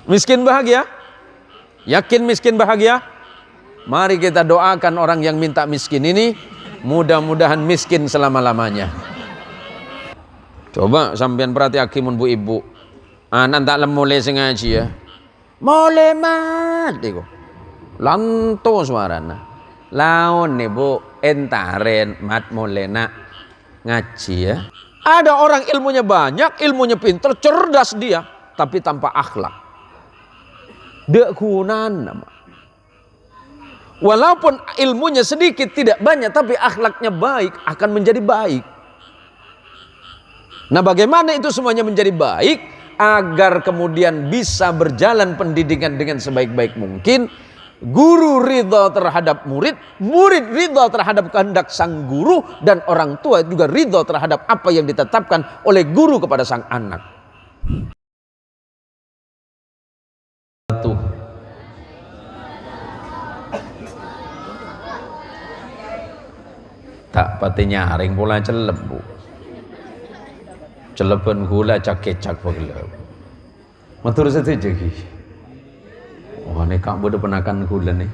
Miskin bahagia? Yakin miskin bahagia? Mari kita doakan orang yang minta miskin ini, mudah-mudahan miskin selama-lamanya. Coba sampean perhatiake mun bu ibu, anak tak mulai sengaja ya, mulai mati kok, lanto suarana, laon nih bu, entaren mat mulai nak ngaji ya. Ada orang ilmunya banyak, ilmunya pintar, cerdas dia, tapi tanpa akhlak. Dek kunan nama. Walaupun ilmunya sedikit tidak banyak, tapi akhlaknya baik, akan menjadi baik. Nah, bagaimana itu semuanya menjadi baik agar kemudian bisa berjalan pendidikan dengan sebaik-baik mungkin? Guru ridha terhadap murid, murid ridha terhadap kehendak sang guru, dan orang tua juga ridha terhadap apa yang ditetapkan oleh guru kepada sang anak. Tak pati nyaring pula celep bu, celepen gula cak kecak pula. Matur setuju ki. Wah ini kak bodoh penakan gula nih,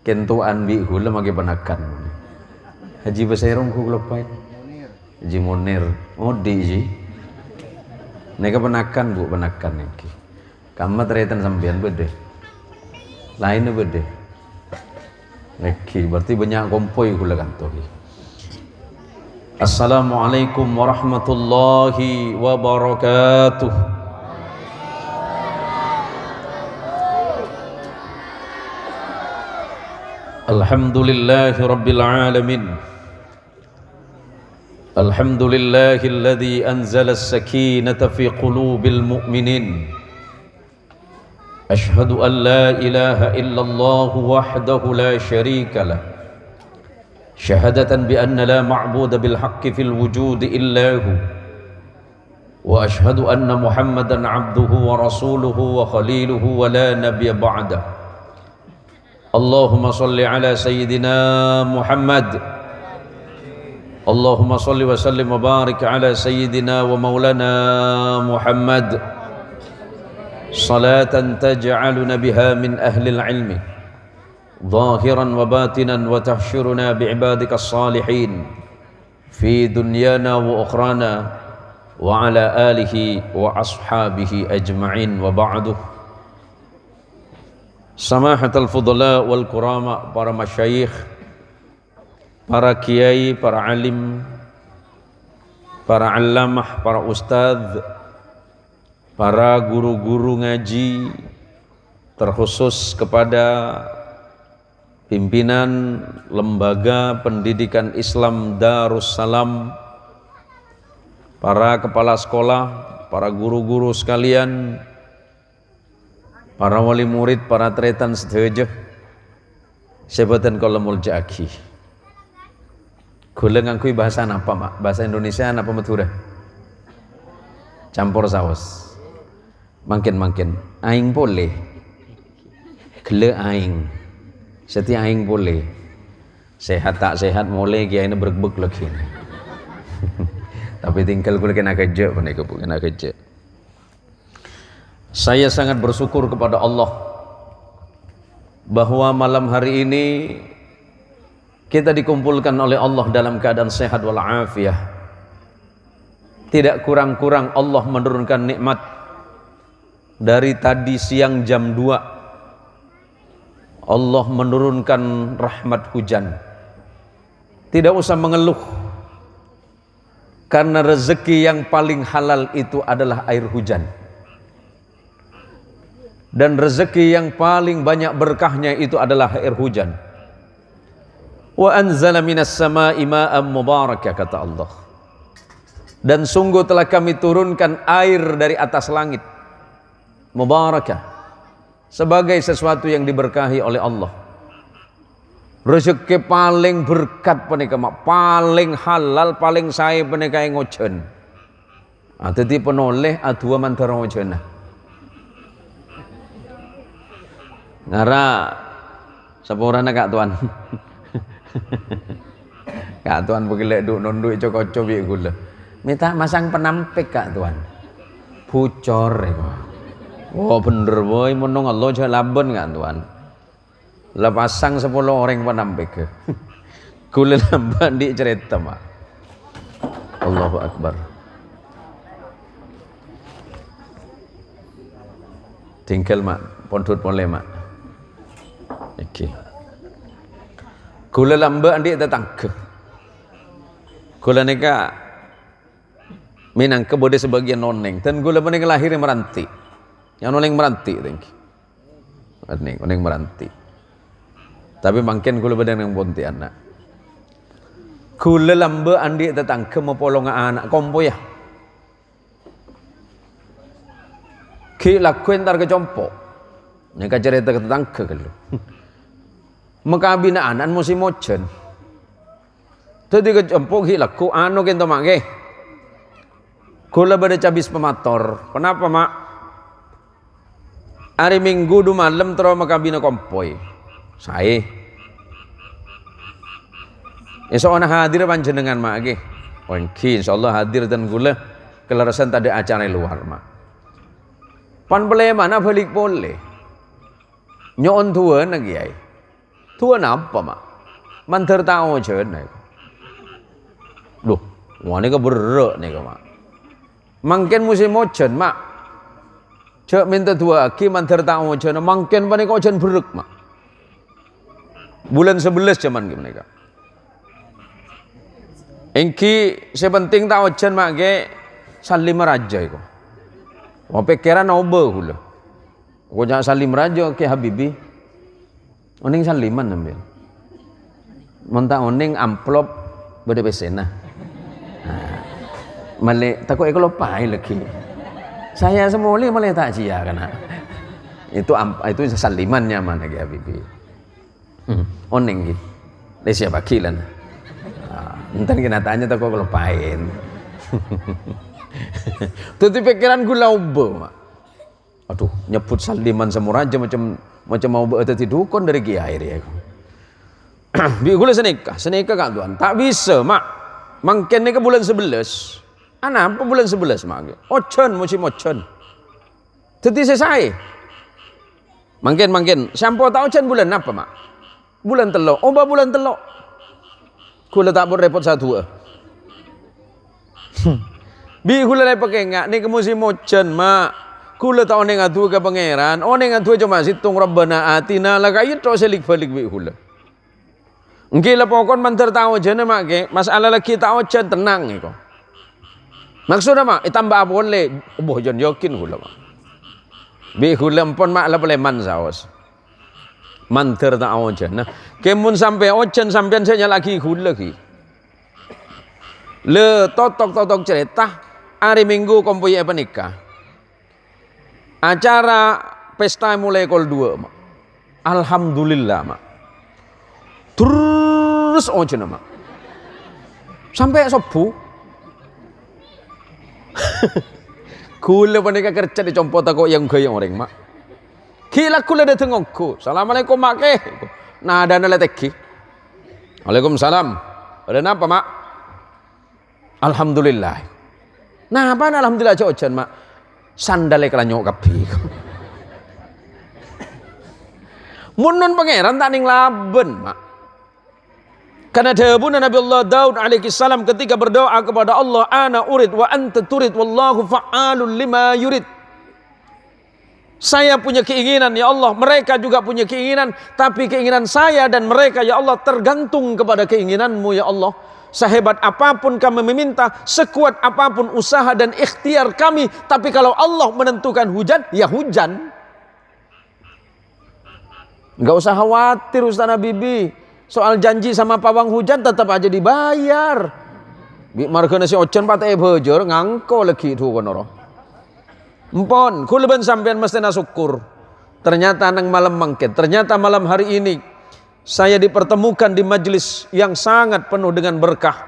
kentuan bi gula magi penakan. Haji Basairong gula pain, Haji Munir, oh di ji. Neka penakan bu, penakan nih. Kamu teritan sampean bede, lainnya bede. Neki berarti banyak kompoi gula kantor. Assalamualaikum warahmatullahi wabarakatuh. Alhamdulillahi rabbil alamin. Alhamdulillahilladzi anzala as-sakinata fi qulubil mu'minin. Ashhadu an la ilaha illallah wahdahu la syarika lah. شهادة بأن لا معبود بالحق في الوجود إلا هو وأشهد أن محمدا عبده ورسوله وخليله ولا نبي بعده اللهم صل على سيدنا محمد اللهم صل وسلم وبارك على سيدنا ومولانا محمد صلاة تجعلنا بها من أهل العلم ظاهرا وباطنا وتحشرنا بعبادك الصالحين في دنيانا وأخرانا وعلى آله وأصحابه أجمعين وبعده. سماحة الفضلاء والكرامة, para masyayikh, para kiai, para alim, para allamah, para ustadz, para guru-guru ngaji, terkhusus kepada pimpinan Lembaga Pendidikan Islam Darussalam, para kepala sekolah, para guru-guru sekalian, para wali murid, para tretan sedaya, sebatan kula muljaki. Kula ngangkui bahasa apa, Mak? Bahasa Indonesia apa Madura? Campur saus. Mangkin aing boleh. Gele aing. Setiap aing boleh, sehat tak sehat mulai kiai ini berbek lagi. Tapi tinggal gue kena kerja, kena kerja. Saya sangat bersyukur kepada Allah bahwa malam hari ini kita dikumpulkan oleh Allah dalam keadaan sehat walafiat. Tidak kurang-kurang Allah menurunkan nikmat dari tadi siang jam 2. Allah menurunkan rahmat hujan. Tidak usah mengeluh, karena rezeki yang paling halal itu adalah air hujan. Dan rezeki yang paling banyak berkahnya itu adalah air hujan. Wa anzala minas sama'i ma'am mubarakah, kata Allah. Dan sungguh telah kami turunkan air dari atas langit, mubarakah, sebagai sesuatu yang diberkahi oleh Allah. Rezeki paling berkat penika, paling halal, paling saya penika ngojen. Dadi penoleh adua mantara ngojen. Ngara sepurana Kak Tuan. Kak Tuan begilek duk nunduk cok-cok piye gula. Minta masang penampik Kak Tuan. Bocor iku. Oh bener boy, menung Allah aja laben kan tuan. Lah pasang 10 orang penampik ke. Kula lamban di cerita mak. Allahu Akbar. Tinggal mak, pondut boleh mak. Okey. Kula lamban di datang ke. Kula nika minang ke bode sebagian noneng. Dan kula menika lahir meranti. Yang noneng meranti tengki. Noneng meranti. Tapi mungkin kula bedang yang Pontianak. Kula lamba andi datang ke mapolong anak kompo ya. Ki lakuin tar ke compo. Nika cerita ke tetangga kalau. Maka bina anak musim mojen. Tadi ke compo ki laku anu kento make. Kula beda cabis pemator. Kenapa mak? Hari Minggu du malam terus maka bina kompoi. Saya. Esok ana hadir panjenengan mak nggih. Wengki insyaallah hadir dan kula kelarasan tadi acara luar mak. Pan boleh mana balik boleh. Nyon tua na kiai. Tua napa mak? Manter tao chen này. Duh, wani ka berre nih mak. Mangken musim mojen mak. Cek minta tua ki manter tao chen mangken pani ko chen berek mak. Bulan 11 zaman gimana mereka. Engki sepenting tahu jen mak ke salim raja itu. Wah pikiran obo hula. Ko jangan salim raja ke Habibi. Oning saliman ambil. Monta oning amplop beda pesena. Male takut eko lopai lagi. Saya semula male tak cia kana. Itu salimannya mana ke Habibi. Oning gitu. Dari siapa kilan? Entar kita tanya tak kok lupain. Tuh pikiran gula ubah mak. Aduh nyebut saliman semua aja macam mau berarti dukun dari kiai dia. Bi gula senika kan tuan. Tak bisa mak. Mungkin ni ke bulan 11. Apa bulan 11 mak? Ocon musim ocon. Teti selesai. Mungkin. Sampo tak ocon bulan apa mak? Bulan telok. Oba bulan telok. Kula tak pun repot satu. Bi kula lai pakai ngak ni ke musim mojen mak. Kula tak oneng atu ke pangeran. Oneng atu cuma situng Rabbana atina la kayu tok selik balik bi kula. Engki la pokon manter tahu jene mak ke. Masalah lagi tahu jen tenang iko. Maksudnya mak tambah boleh. Boh jon yakin kula mak. Bi kula empon mak la peleman saos. Manter tak ojen. Nah, kemun sampai ojen sampean saya lagi hul lagi. Le totok cerita hari Minggu kompoi apa nikah. Acara pesta mulai kol 2 mak. Alhamdulillah mak. Terus ojen mak. Sampai Sabtu. Kula panika kerja di compot aku yang gaya orang mak. Kila kula datang aku. Assalamualaikum mak ke. Nah ada naleteki. Waalaikumsalam. Ada apa mak? Alhamdulillah. Nah apa alhamdulillah jojan mak. Sandale kelanyok kapi. Munun pangeran tak ning laben mak. Karena dahulu Nabi Allah Daud alaihi salam ketika berdoa kepada Allah, ana urid wa anta turid wallahu fa'alun lima yurid. Saya punya keinginan ya Allah, mereka juga punya keinginan, tapi keinginan saya dan mereka ya Allah tergantung kepada keinginanmu ya Allah. Sehebat apapun kami meminta, sekuat apapun usaha dan ikhtiar kami, tapi kalau Allah menentukan hujan, ya hujan. Enggak usah khawatir Ustaz Nabibi, soal janji sama pawang hujan tetap aja dibayar. Bi marga nasi ocan patah bejer ngangko lagi itu konoro. Empon, kulban sampean mesti syukur. Ternyata nang malam mangket, ternyata malam hari ini saya dipertemukan di majelis yang sangat penuh dengan berkah.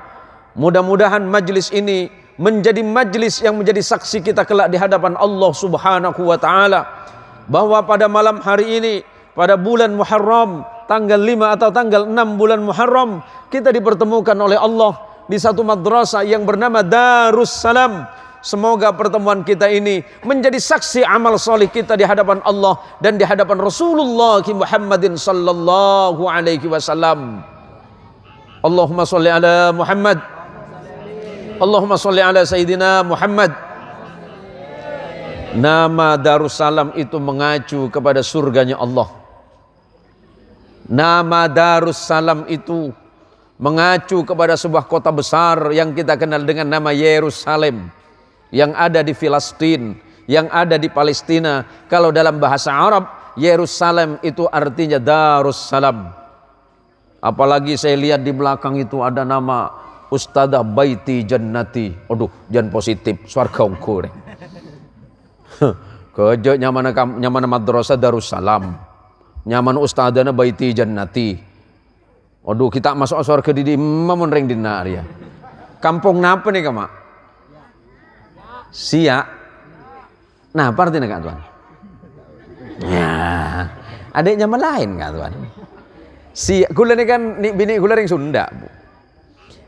Mudah-mudahan majelis ini menjadi majelis yang menjadi saksi kita kelak di hadapan Allah Subhanahu wa taala. Bahwa pada malam hari ini, pada bulan Muharram, tanggal 5 atau tanggal 6 bulan Muharram, kita dipertemukan oleh Allah di satu madrasah yang bernama Darussalam. semoga pertemuan kita ini menjadi saksi amal solih kita di hadapan Allah dan di hadapan Rasulullah Muhammadin sallallahu alaihi wasallam. Allahumma sholli ala Muhammad, Allahumma sholli ala Sayyidina Muhammad. Nama Darussalam itu mengacu kepada surganya Allah. Nama Darussalam itu mengacu kepada sebuah kota besar yang kita kenal dengan nama Yerusalem, yang ada di Filistin, yang ada di Palestina. Kalau dalam bahasa Arab, Yerusalem itu artinya Darussalam. Apalagi saya lihat di belakang itu ada nama Ustadzah Baiti Jannati. Aduh, jangan positif, swarga ukur. Kerja nyaman madrasah Darussalam, nyaman ustadzana Baiti Jannati. Aduh, kita masuk surga di mamun ring dina ya. Kampung napa nih kama? Siak. Nah, apa artinya kak tuan? Ya, adiknya lain kak tuan. Siak, gula nih kan bini gula ring Sunda bu.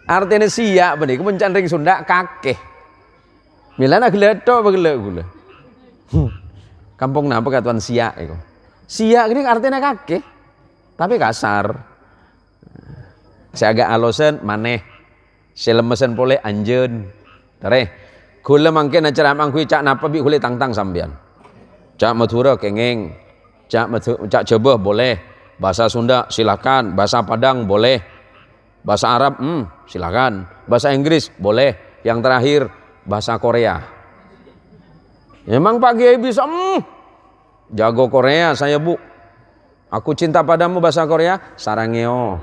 Artinya siak benih, kemudian ring Sunda kakeh. Milana geledo bagele gula. Kampung napa kak tuan siak itu? Siak ini artinya kakeh, tapi kasar. Saya agak alosan maneh, saya lemesan pole anjen. Tare, gula mangkin acara mangkui cak napa bi gula tang sambian. Cak Madura kengeng, cak Jawa boleh, bahasa Sunda silakan, bahasa Padang boleh, bahasa Arab silakan, bahasa Inggris boleh, yang terakhir bahasa Korea. Memang Pak Kiai bisa, jago Korea saya bu. Aku cinta padamu bahasa Korea, sarangeo.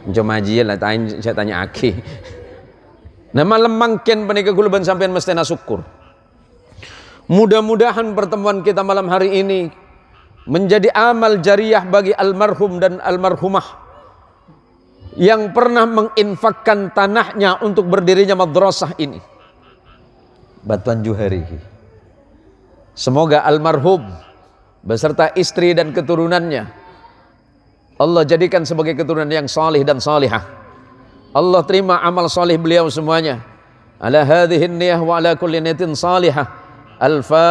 Cuma aja lah, saya tanya aki. Nama lemangken penikah guluban sampean mestena syukur. Mudah-mudahan pertemuan kita malam hari ini menjadi amal jariah bagi almarhum dan almarhumah yang pernah menginfakkan tanahnya untuk berdirinya madrasah ini. Batuan Juhari. Semoga almarhum beserta istri dan keturunannya Allah jadikan sebagai keturunan yang salih dan salihah. Allah terima amal salih beliau semuanya. Ala hadhihi niyah wa ala kulli niyatin salihah. Al-Fatihah.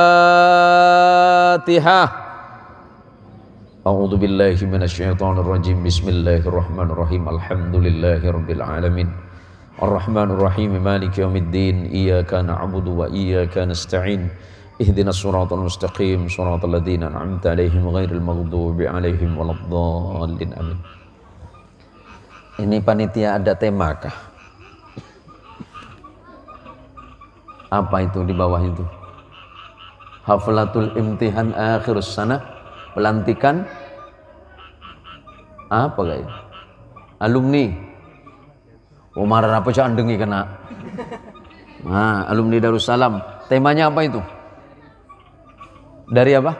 A'udzu billahi minasyaitonir rajim. Bismillahirrahmanirrahim. Alhamdulillahirabbil alamin. Arrahmanir rahim. Maliki yaumiddin. Iyyaka na'budu wa iyyaka nasta'in. Ihdinas siratal mustaqim, siratal ladzina an'amta 'alaihim ghairil maghdubi 'alaihim waladdallin. Amin. Ini panitia ada tema kah? Apa itu di bawah itu? Haflatul imtihan akhirus sana, pelantikan apa guys? Alumni. Umar apa cak andengi kena? Nah, alumni Darussalam. Temanya apa itu? Dari apa?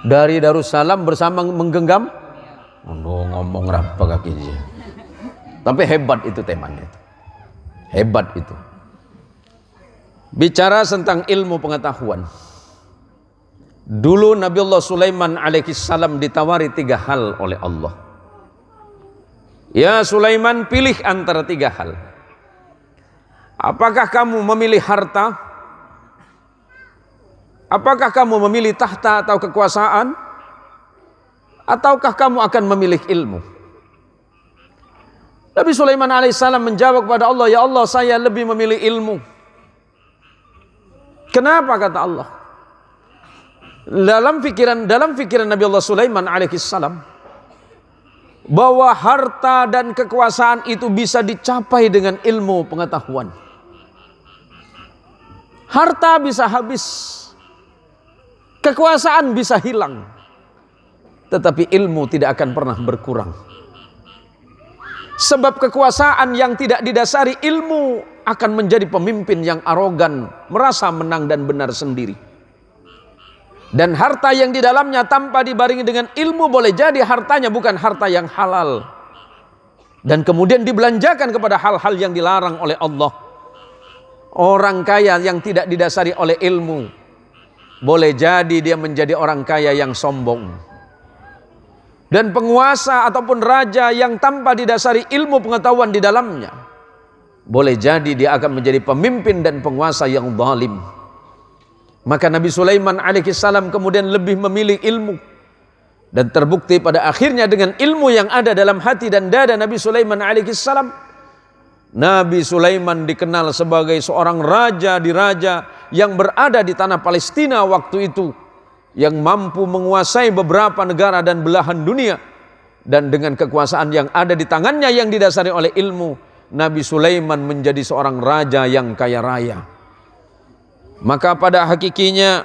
Dari Darussalam bersama menggenggam. Oh, ngomong apa kaki dia. Tapi hebat itu temanya itu. Hebat itu. Bicara tentang ilmu pengetahuan. Dulu Nabiullah Sulaiman alaihissalam ditawari 3 hal oleh Allah. Ya Sulaiman, pilih antara 3 hal. Apakah kamu memilih harta? Apakah kamu memilih tahta atau kekuasaan? Ataukah kamu akan memilih ilmu? Nabi Sulaiman alaihissalam menjawab kepada Allah, ya Allah, saya lebih memilih ilmu. Kenapa kata Allah? Dalam pikiran Nabi Allah Sulaiman alaihissalam, bahwa harta dan kekuasaan itu bisa dicapai dengan ilmu pengetahuan. Harta bisa habis, kekuasaan bisa hilang, tetapi ilmu tidak akan pernah berkurang. Sebab kekuasaan yang tidak didasari ilmu akan menjadi pemimpin yang arogan, merasa menang dan benar sendiri. Dan harta yang di dalamnya tanpa dibarengi dengan ilmu boleh jadi hartanya bukan harta yang halal, dan kemudian dibelanjakan kepada hal-hal yang dilarang oleh Allah. Orang kaya yang tidak didasari oleh ilmu boleh jadi dia menjadi orang kaya yang sombong. dan penguasa ataupun raja yang tanpa didasari ilmu pengetahuan di dalamnya, boleh jadi dia akan menjadi pemimpin dan penguasa yang zalim. Maka Nabi Sulaiman alaihissalam kemudian lebih memilih ilmu, dan terbukti pada akhirnya dengan ilmu yang ada dalam hati dan dada Nabi Sulaiman alaihissalam, Nabi Sulaiman dikenal sebagai seorang raja di raja yang berada di tanah Palestina waktu itu, yang mampu menguasai beberapa negara dan belahan dunia. Dan dengan kekuasaan yang ada di tangannya yang didasari oleh ilmu, Nabi Sulaiman menjadi seorang raja yang kaya raya. Maka pada hakikinya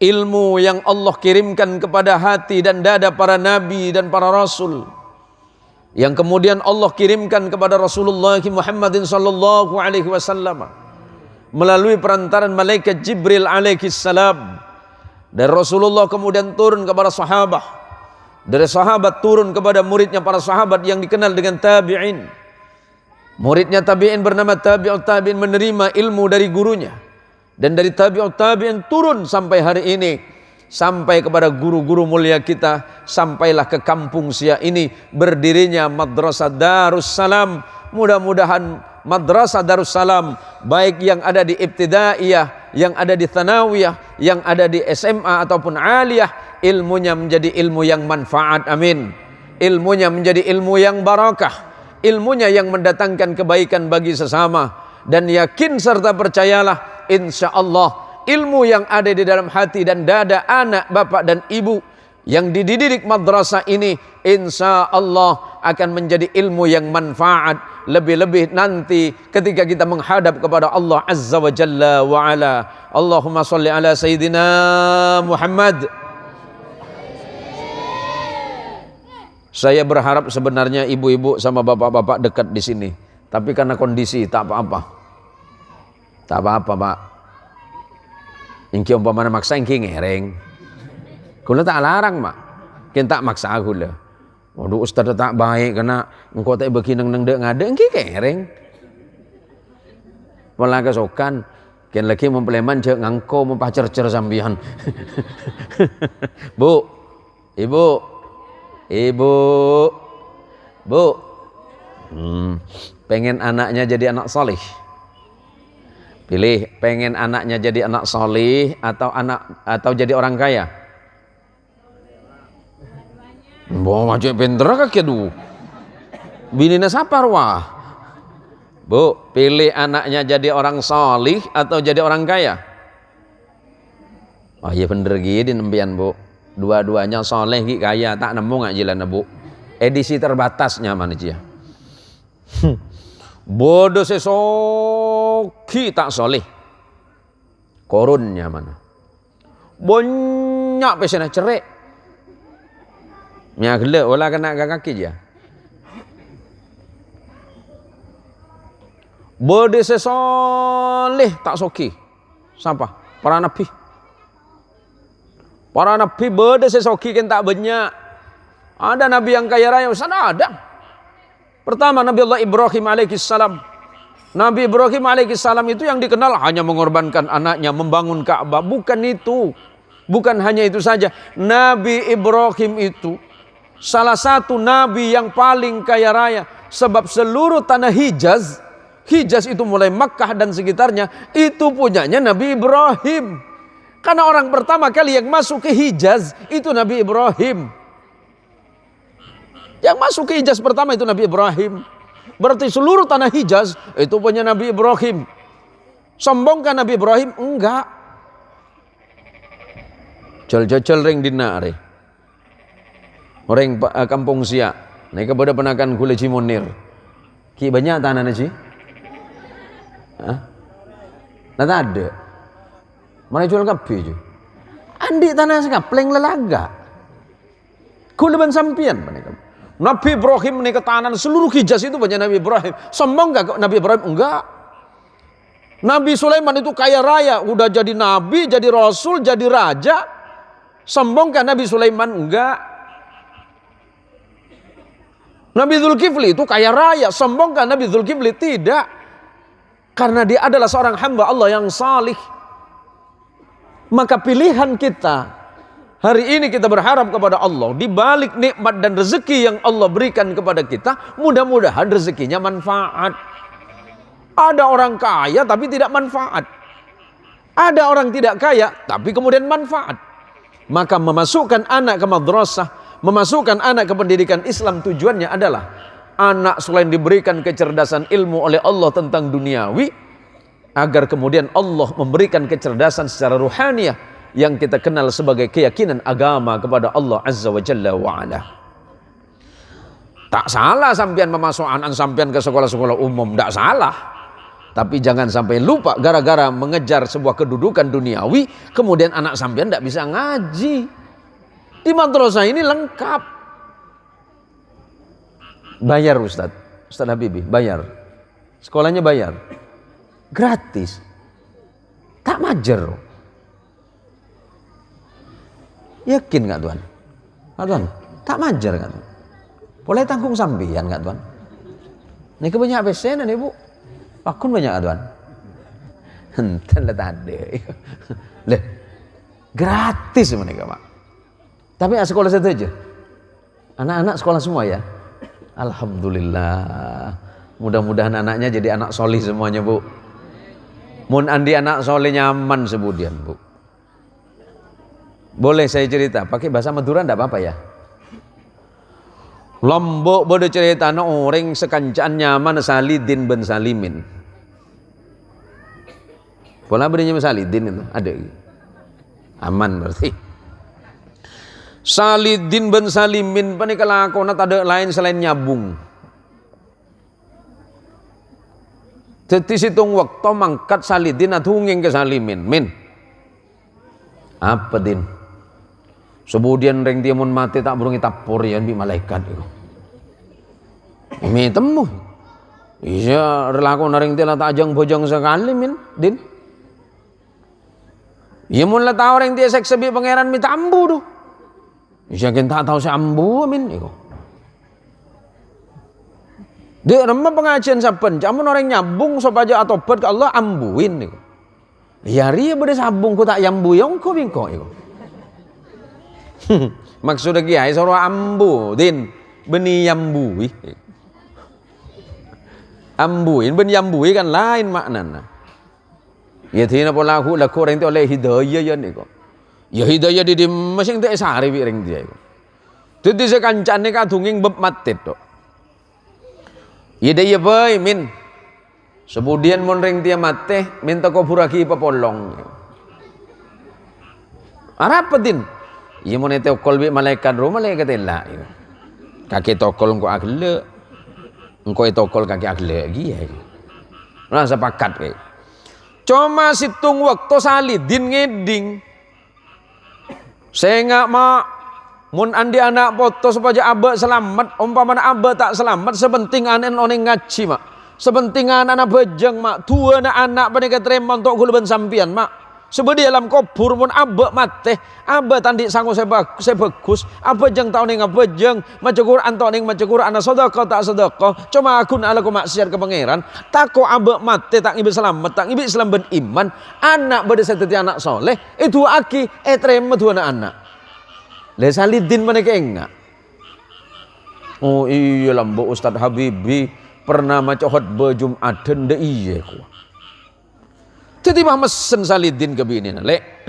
ilmu yang Allah kirimkan kepada hati dan dada para nabi dan para rasul, yang kemudian Allah kirimkan kepada Rasulullah Muhammadin sallallahu alaihi wasallam melalui perantaran malaikat Jibril alaihi salam. Dan Rasulullah kemudian turun kepada sahabat, dari sahabat turun kepada muridnya para sahabat yang dikenal dengan tabi'in. Muridnya tabi'in bernama tabi'ut tabi'in menerima ilmu dari gurunya, dan dari tabi'ut tabi'in turun sampai hari ini, sampai kepada guru-guru mulia kita, sampailah ke kampung Siak ini berdirinya Madrasah Darussalam. Mudah-mudahan Madrasah Darussalam, baik yang ada di Ibtidaiyah, yang ada di Thanawiyah, yang ada di SMA ataupun Aliyah, ilmunya menjadi ilmu yang manfaat, amin. Ilmunya menjadi ilmu yang barakah, ilmunya yang mendatangkan kebaikan bagi sesama. Dan yakin serta percayalah, insya Allah ilmu yang ada di dalam hati dan dada anak, bapak dan ibu yang dididik madrasah ini, insya Allah akan menjadi ilmu yang manfaat. Lebih-lebih nanti ketika kita menghadap kepada Allah Azza wa Jalla wa ala. Allahumma salli ala Sayyidina Muhammad. Saya berharap sebenarnya ibu-ibu sama bapak-bapak dekat di sini, tapi karena kondisi tak apa-apa. Tak apa-apa, Pak. Ingki umpamana maksa ingki ngereng. Kula tak larang, Mak. Kin tak maksa kula. Waduh, ustaz tak baik karena engkau tak bagi nang dek ngade engki kereng. Malah kesokan, ken lagi mempeleman cek ngangko mempacer-cer sambian. Bu, ibu, bu, pengen anaknya jadi anak solih. Pilih, pengen anaknya jadi anak solih atau jadi orang kaya. Bawa macam pinter kaki du. Binina sapar wah. Bu, pilih anaknya jadi orang solih atau jadi orang kaya? Oh iya bener gini nembian bu. Dua-duanya soleh gi kaya, tak nemu nggak jalan bu. Edisi terbatasnya mana cia? Bodoh sesoki tak soleh. Korunnya mana? Banyak pesena cerai. Nya gelak wala kena kaki je. Bode sesoleh tak soki. Siapa? Para nabi. Para nabi bode sesoki kan tak banyak. Ada nabi yang kaya raya, sana ada. Pertama Nabi Allah Ibrahim alaihissalam. Nabi Ibrahim alaihissalam itu yang dikenal hanya mengorbankan anaknya membangun Ka'bah. Bukan itu. Bukan hanya itu saja. Nabi Ibrahim itu salah satu nabi yang paling kaya raya, sebab seluruh tanah Hijaz itu mulai Makkah dan sekitarnya, itu punyanya Nabi Ibrahim. Karena orang pertama kali yang masuk ke Hijaz itu Nabi Ibrahim. Yang masuk ke Hijaz pertama itu Nabi Ibrahim. Berarti seluruh tanah Hijaz itu punya Nabi Ibrahim. Sombongkan Nabi Ibrahim? Enggak. Cel-cel ring dinare. Orang kampung Siak, naik kepada penakan Kule Cimonir. Ki banyak tanah nasi? Hah? Nah tak ada. Mana jual kapi je? Andi tanah sekapleng lelaga. Kule ban sampian mereka. Nabi Ibrahim menikah tanah seluruh Hijaz itu banyak Nabi Ibrahim. Sombong gak Nabi Ibrahim? Enggak. Nabi Sulaiman itu kaya raya, udah jadi nabi, jadi rasul, jadi raja. Sombong kan Nabi Sulaiman? Enggak. Nabi Zulkifli itu kaya raya, sombong kan Nabi Zulkifli? Tidak. Karena dia adalah seorang hamba Allah yang salih. Maka pilihan kita Hari ini kita berharap kepada Allah, di balik nikmat dan rezeki yang Allah berikan kepada kita, mudah-mudahan rezekinya manfaat. Ada orang kaya tapi tidak manfaat. Ada orang tidak kaya tapi kemudian manfaat. Maka memasukkan anak ke madrasah, memasukkan anak ke pendidikan Islam, tujuannya adalah anak selain diberikan kecerdasan ilmu oleh Allah tentang duniawi, agar kemudian Allah memberikan kecerdasan secara ruhaniyah yang kita kenal sebagai keyakinan agama kepada Allah Azza wa Jalla wa Ala. Tak salah sampean memasuk anak sampean ke sekolah-sekolah umum, tak salah. Tapi jangan sampai lupa gara-gara mengejar sebuah kedudukan duniawi, kemudian anak sampean tak bisa ngaji. Di madrasah ini lengkap. Bayar Ustaz Habibi, bayar. Sekolahnya bayar. Gratis. Tak majer. Yakin nggak Tuhan? Nggak Tuhan? Tak majar nggak Tuhan? Boleh tanggung sambian nggak Tuhan? Ini kebanyakan pesenan ibu. Pakun banyak nggak Tuhan? Henten lah tadi. Leh, gratis mereka Pak. Tapi sekolah satu aja. Anak-anak sekolah semua ya. Alhamdulillah. Mudah-mudahan anaknya jadi anak solih semuanya Bu. Mun andi anak soleh nyaman sebudian Bu. Boleh saya cerita pakai bahasa Madura enggak apa-apa ya? Lombok boleh cerita orang sekancaan nyaman Salidin bin Salimin. Pola berinya Salidin itu ada. Aman berarti. Salidin bin Salimin panik kelakona tak ada lain selain nyabung. Jadi situng waktu mangkat Salidin atunging ke Salimin. Min. Apa din? Sebudian ring dia mun mati tak burung itapur ya bi malaikat itu. Mi temu. Iya relakon ring dia tak ajang bojong sekali min din. Iya mun la tahu ring dia seksebi pangeran mi tambu tu. Iya kan tak tahu sambu min itu. Dia nama pengajian saben jamun orang nyambung supaya atobat ke Allah ambuin itu. Ya ria bade sabung ku tak yambu yong ko bingko itu. Maksudnya kiai soro ambu din beni yambui. Ambuin ben yambui kan lain maknanya. Ya tina pola aku laku orang itu oleh hidayah ya niko. Ya hidayah di masing tu esari bi ring dia. Jadi sekancane kadunging beb matet tok. Hidayah boy min. Sebudian mon ring dia mate minta ko buraki papolong. Arapa din? Iya mau nete okol bi malaikat rumah malaikat elak. Kaki tokol engko agle. Engko tokol kaki agle giya. Nah sepakat kayak. Cuma situng waktu Salidin ngeding. Saya nggak mak mun andi anak foto supaya abah selamat. Umpamana abah tak selamat sepenting anen oneng ngaji mak. Sepenting anak bejeng mak. Tua anak pada keterima untuk guluban sampian mak. Sebab di dalam kubur pun abah mate, abah tandi sanggup saya bagus, abah jeng tahu nih abah jeng, maca Quran tahu nih maca Quran, anak sedekah tak sedekah, cuma aku nak laku maksiat ke pangeran, tako abah mate tak ibu selamat, tak ibu Islam ben iman, anak berdasar anak soleh, itu aki, terima tu anak. Le Salidin mana enggak? Oh iya lambo Ustaz Habibi pernah maca khutbah Jumaten de iya ku. Jadi mah mesen Salidin ke bini le.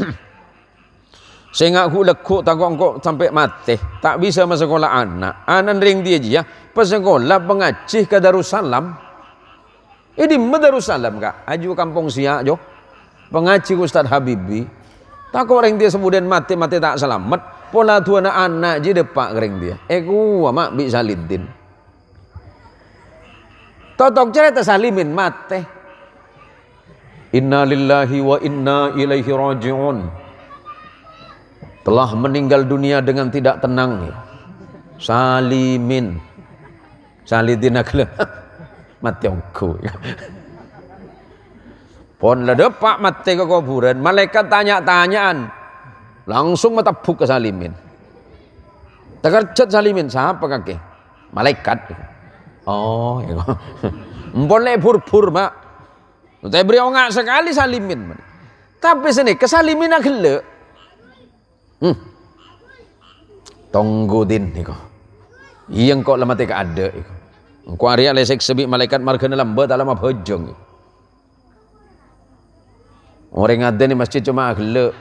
Saya ngaku lekuk takut kok sampai mati. Tak bisa masuk sekolah anak. Anak ring dia je ya. Pas sekolah pengaji ke Darussalam. Ini Darussalam kak. Aju kampung Siak jo. Pengaji Ustaz Habibi. Takut ring dia kemudian mati tak selamat. Pola tu anak je depak ring dia. Ku mak bi Salidin. Totok cerita Salimin mati. Inna lillahi wa inna ilaihi raji'un. Telah meninggal dunia dengan tidak tenang. Salimin. Salidin akla. Mati aku. Pon la depak mati ke kuburan. Malaikat tanya-tanyaan. Langsung matapuk ke Salimin. Tekerjat Salimin. Siapa kakek? Malaikat. Oh. Mpon le pur-pur mak. Tapi beri orang sekali Salimin. Tapi sini kesalimin akhla. Tonggudin niko. Iyang kok lamate ka ada iko. Engko ari lesek sebi malaikat margana lambat alam abhojong. Orang ada ni masjid cuma gele.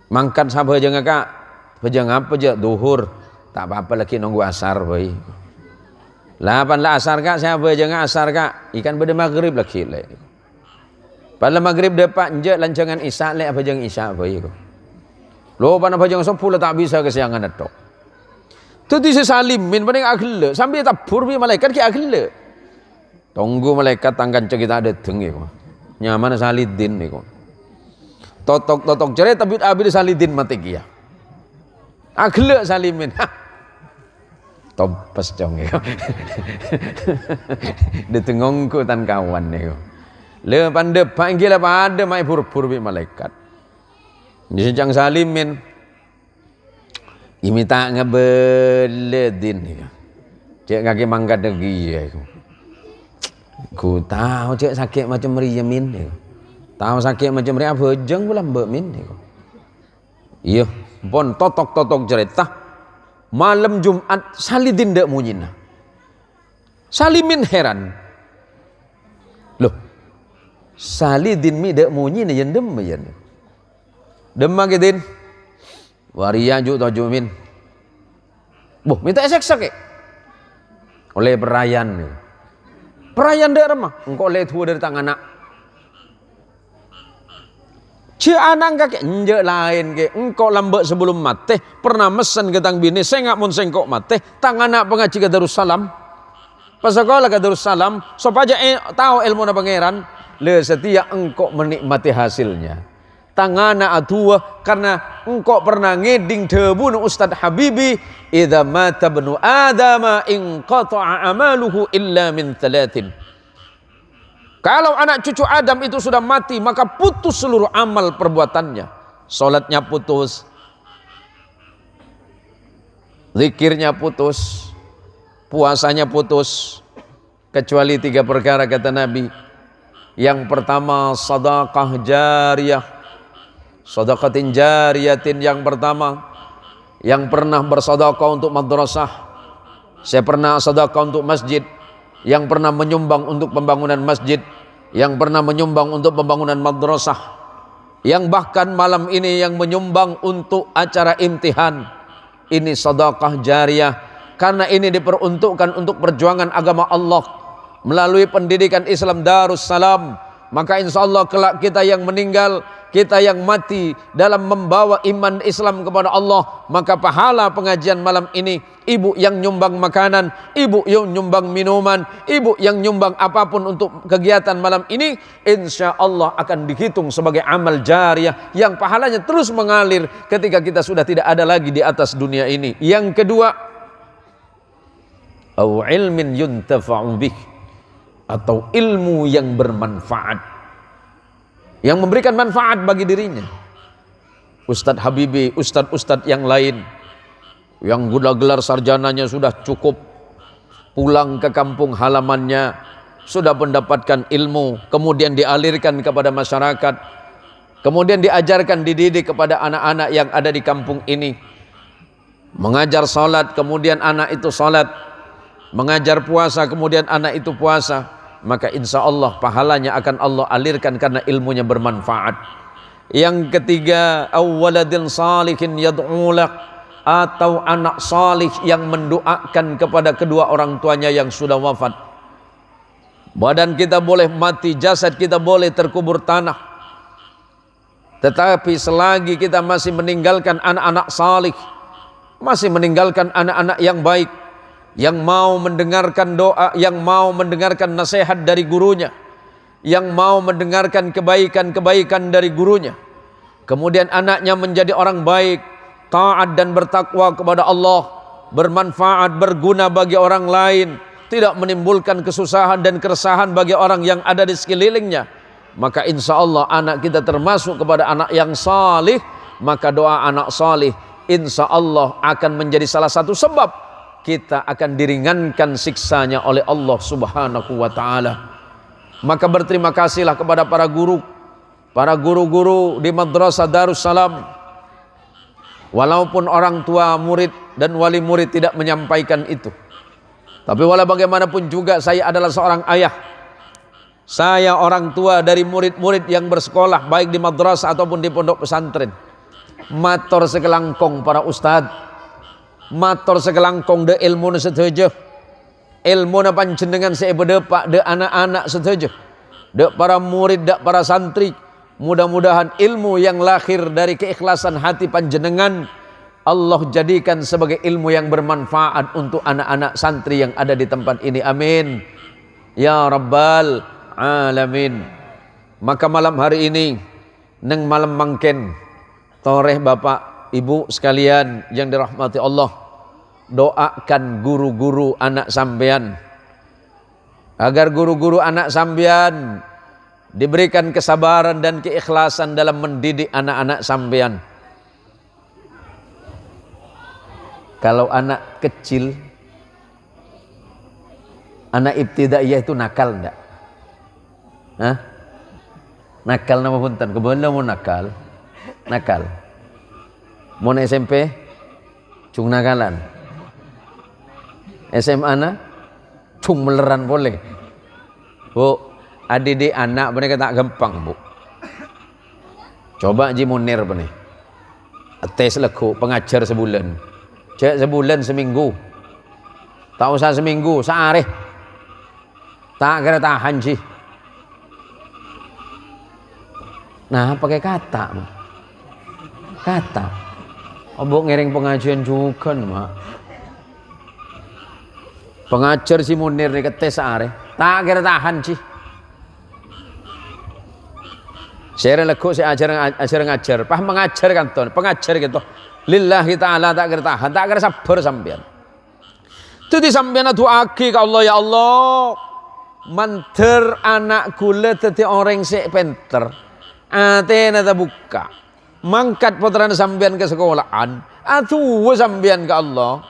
Mangkat sabar jangan kak. Bajang apa je duhur. Tak apa-apa lagi nunggu asar bayi. Lapan lah asar kak, siapa jangan asar kak. Ikan pada maghrib lagi le. Pada maghrib depan je lancangan isya le apa jangan isya bayi. Lo pada apa jangan sepuluh tak bisa kesiangan itu. Tu di salimin paling akhir sambil tabur bi malaikat ki akhir. Tunggu malaikat tangkan kita ada dengi. Nyaman salidin ni. Totok cerai tapi abis salidin mati kia. Akhir salimin. Topas jong ya. Ditengongku tan kawan ya. Le pande panggil apa ada mai pur bi malaikat. Disejang salimin. Imita ngebeledin ya. Cek kaki mangkat lagi ya. Ku tahu cek sakit macam meriamin ya. Tahu sakit macam meriam bejeng pula mbak min ya. Iya, pon totok cerita. Malam Jumat salidin dak munyina. Salimin heran. Loh. Salidin mi dak munyina yen dem yen. Dem magedin. Waria ju tojumin. Boh, minta esek-sek. Oleh perayaan. Perayaan dak remah. Engko le tua dari tangan anak. Cia anang kakek nje lain ke engkau lambat sebelum mati pernah mesen ke tang bini sengak mun sengkok mati tang anak pengaji ke Darussalam pasakola ke Darussalam supaya tahu ilmu na pangeran le setia engkau menikmati hasilnya tang anak atua karena engkau pernah ngeding debu Ustadz Habibi idza mata bnu adama in qata'a amaluhu illa min thalathin. Kalau anak cucu Adam itu sudah mati, maka putus seluruh amal perbuatannya. Salatnya putus, zikirnya putus, puasanya putus, kecuali 3 perkara kata Nabi. Yang pertama sedekah jariyah, sedekatin jariyatin yang pertama, yang pernah bersedekah untuk madrasah, saya pernah sedekah untuk masjid. Yang pernah menyumbang untuk pembangunan masjid, yang pernah menyumbang untuk pembangunan madrasah, yang bahkan malam ini yang menyumbang untuk acara imtihan. Ini sedekah jariyah karena ini diperuntukkan untuk perjuangan agama Allah melalui pendidikan Islam Darussalam. Maka insya Allah kelak kita yang meninggal, kita yang mati dalam membawa iman Islam kepada Allah, maka pahala pengajian malam ini, ibu yang nyumbang makanan, ibu yang nyumbang minuman, ibu yang nyumbang apapun untuk kegiatan malam ini, insya Allah akan dihitung sebagai amal jariyah yang pahalanya terus mengalir ketika kita sudah tidak ada lagi di atas dunia ini. Yang kedua, au ilmin yuntafa'u bih, atau ilmu yang bermanfaat, yang memberikan manfaat bagi dirinya. Ustadz Habibi, ustadz-ustadz yang lain yang gelar sarjananya sudah cukup, pulang ke kampung halamannya sudah mendapatkan ilmu, kemudian dialirkan kepada masyarakat, kemudian diajarkan, dididik kepada anak-anak yang ada di kampung ini, mengajar salat, kemudian anak itu salat, mengajar puasa, kemudian anak itu puasa, maka insya Allah pahalanya akan Allah alirkan karena ilmunya bermanfaat. Yang ketiga, awwaladin salihin yad'ulak, atau anak salih yang mendoakan kepada kedua orang tuanya yang sudah wafat. Badan kita boleh mati, jasad kita boleh terkubur tanah, tetapi selagi kita masih meninggalkan anak-anak salih, masih meninggalkan anak-anak yang baik, yang mau mendengarkan doa, yang mau mendengarkan nasihat dari gurunya, yang mau mendengarkan kebaikan-kebaikan dari gurunya, kemudian anaknya menjadi orang baik, taat dan bertakwa kepada Allah, bermanfaat, berguna bagi orang lain, tidak menimbulkan kesusahan dan keresahan bagi orang yang ada di sekelilingnya, maka insya Allah anak kita termasuk kepada anak yang salih. Maka doa anak salih insya Allah akan menjadi salah satu sebab kita akan diringankan siksanya oleh Allah Subhanahu wa ta'ala. Maka berterima kasihlah kepada para guru-guru di Madrasah Darussalam Walaupun orang tua murid dan wali murid tidak menyampaikan itu, tapi walau bagaimanapun juga saya adalah seorang ayah. Saya orang tua dari murid-murid yang bersekolah baik di madrasah ataupun di pondok pesantren. Matur sekelangkong para ustad, matur sekelangkong de ilmu setuju, ilmu na panjenengan saya berdepak de anak-anak setuju, de para murid, de para santri. Mudah-mudahan ilmu yang lahir dari keikhlasan hati panjenengan Allah jadikan sebagai ilmu yang bermanfaat untuk anak-anak santri yang ada di tempat ini. Amin ya rabbal alamin. Maka malam hari ini neng malam mangken toreh bapak ibu sekalian yang dirahmati Allah, doakan guru-guru anak sampean agar guru-guru anak sampean diberikan kesabaran dan keikhlasan dalam mendidik anak-anak sampean. Kalau anak kecil, anak ibtidaiyah itu nakal enggak? Hah? Nakal nama punten, kebetulan mau nakal. Nakal. Mau SMP? Cung nakalan. SMA na? Cung meleran boleh. Bu, adik-adik anak mereka tak gampang bu. Coba Haji Munir nih, tes leku pengajar sebulan, cek sebulan seminggu, tak usah seminggu, sehari, tak kira tahan sih. Nah pakai kata, kata, obok ngiring pengajian juga mak. Pengajar si Munir nih tes sehari, tak kira tahan sih. Saya laku saya ajar, pah mengajar kan tuh, pengajar gitu. Lillahi ta'ala tak kira tahan, tak kira sabar sampean. Itu di sampean atu aki ke Allah, ya Allah. Manter anak kula teti orang sek penter. Atena ta buka. Mangkat putrana sampean ke sekolahan. Atu sampean ke Allah.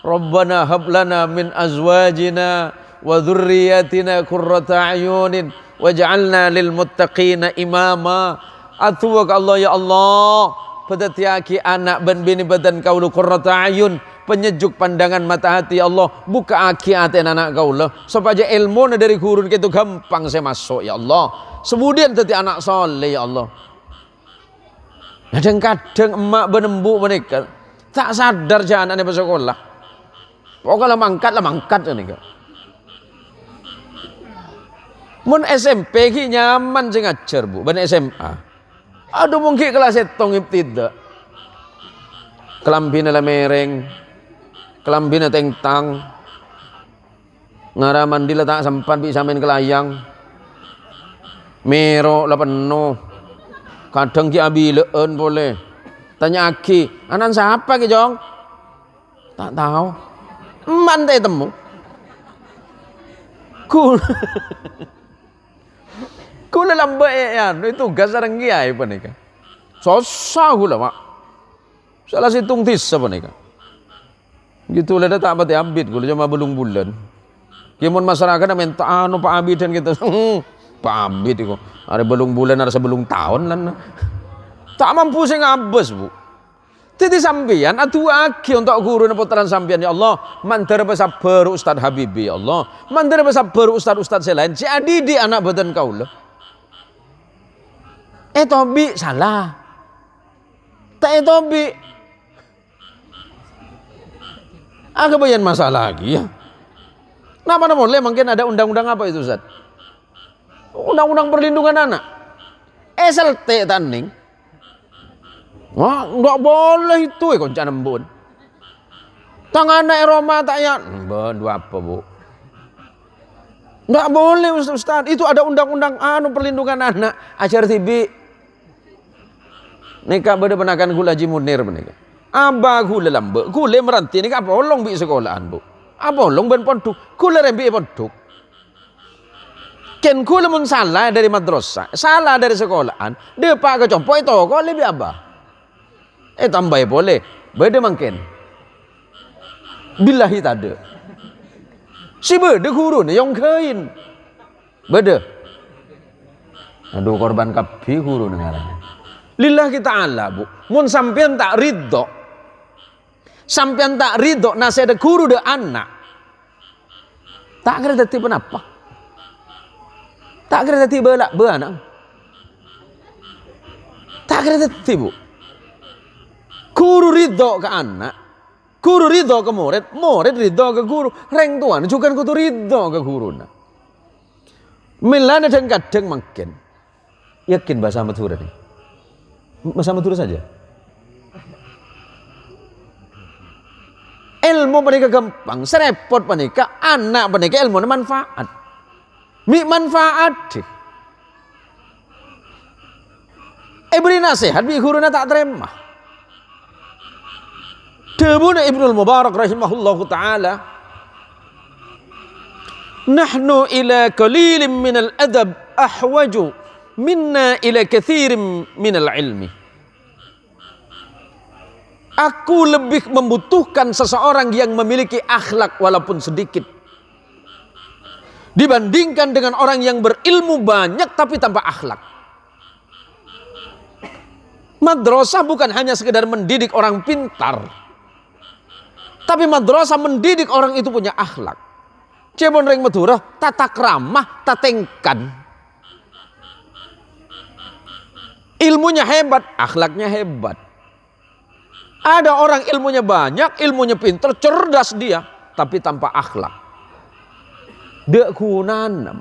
Rabbana hab lana min azwajina wa dzurriyyatina qurrata a'yunin waj'alna lil muttaqina imama. Atuwa ka Allah, ya Allah, pedatiaki anak ben bini badan kaulu qurrata ayun, penyejuk pandangan mata hati. Ya Allah, buka aki hati anak kaula supaya ilmu dari gurun gitu gampang saya masuk. Ya Allah, kemudian tadi anak soleh. Ya Allah, kadang-kadang emak benembu menikah tak sadar jangan ane sekolah. Pokoknya lah mangkat ini kan. Mun SMP ki nyaman sing ngajar bu, ban SMA. Aduh mungkin kelas etong ibtida. Kelambina la mereng, kelambina tengtang. Ngaraman di letak sempat bisa main kelayang. Mero la penuh. Kadang ki abileun boleh. Tanya aki, anan siapa ki Jong? Tak tahu. Man teh temu. Kula lamba yan, itu tugas sareng kiai panika. Susah kula mak. Salah situng tis panika. Gitu lah tak mati ambit kula cuma belum bulan. Kimun masyarakat minta anu Pak Abid dan gitu. Pak Abid itu ada belum bulan ada sebelum tahun lan. Tak mampu sing ngabes bu. Titi sampeyan atu aki untuk guru dan putaran sampeyan. Ya Allah, mantar sabar Ustaz Habibi. Ya Allah, mantar sabar ustaz-ustaz selain. Si adi di anak badan kaula. Tobi salah. Tak Tobi. Agak bayan masalah lagi ya. Nama boleh mungkin ada undang-undang apa itu Ustaz? Undang-undang perlindungan anak. SLT tanding. Wah, enggak boleh itu konca nembun. Tangan anak Roma tak ya. Ben dua apa, Bu? Enggak boleh Ustaz. Itu ada undang-undang anu perlindungan anak. Ajar TV. Nika beda penakan gula Haji Munir menika. Aba gula lambe. Gula meranti nika apa olong bi sekolahan, Bu. Apa olong ben pondok. Gula rembi pondok. Ken gula mun salah dari madrasah, salah dari sekolahan. Dia pak ke compo itu kok lebih apa? Tambah boleh. Beda mungkin. Billahi tade. Si beda guru ni yang kain. Beda. Aduh korban kapi guru nengaran. Lillahi ta'ala bu. Mun sampean tak ridho. Sampean tak ridho nasihat guru de anak. Tak kira dadi penapa. Tak kira dadi anak. Tak kira dadi bu. Guru ridho ke anak, guru ridho ke murid, murid ridho ke guru. Reng tuan juga kudu ridho ke guru. Milana dan kadang makin yakin bahasa Madura nih. Bahasa Madura saja. Ilmu mereka gampang, serepot mereka, anak mereka ilmu manfaat. Manfaat. Beri nasihat, bi guruna tak terima. Debuna Ibnul Mubarak rahimahullahu ta'ala. Nahnu ila qalilin minal adab ahwaju minna ila kathirin minal ilmi. Aku lebih membutuhkan seseorang yang memiliki akhlak walaupun sedikit dibandingkan dengan orang yang berilmu banyak tapi tanpa akhlak. Madrasah bukan hanya sekedar mendidik orang pintar, tapi madrasah mendidik orang itu punya akhlak. Cebon ring Madura tata kramah, tatengkan. Ilmunya hebat, akhlaknya hebat. Ada orang ilmunya banyak, ilmunya pintar, cerdas dia, tapi tanpa akhlak. Dek gunana.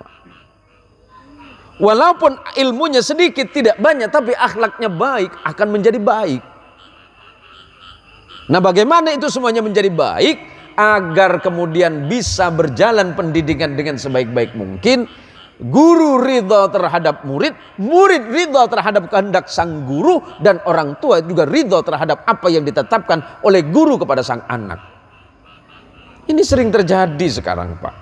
Walaupun ilmunya sedikit, tidak banyak, tapi akhlaknya baik, akan menjadi baik. Nah, bagaimana itu semuanya menjadi baik? Agar kemudian bisa berjalan pendidikan dengan sebaik-baik mungkin. Guru ridha terhadap murid, murid ridha terhadap kehendak sang guru, dan orang tua juga ridha terhadap apa yang ditetapkan oleh guru kepada sang anak. Ini sering terjadi sekarang, Pak.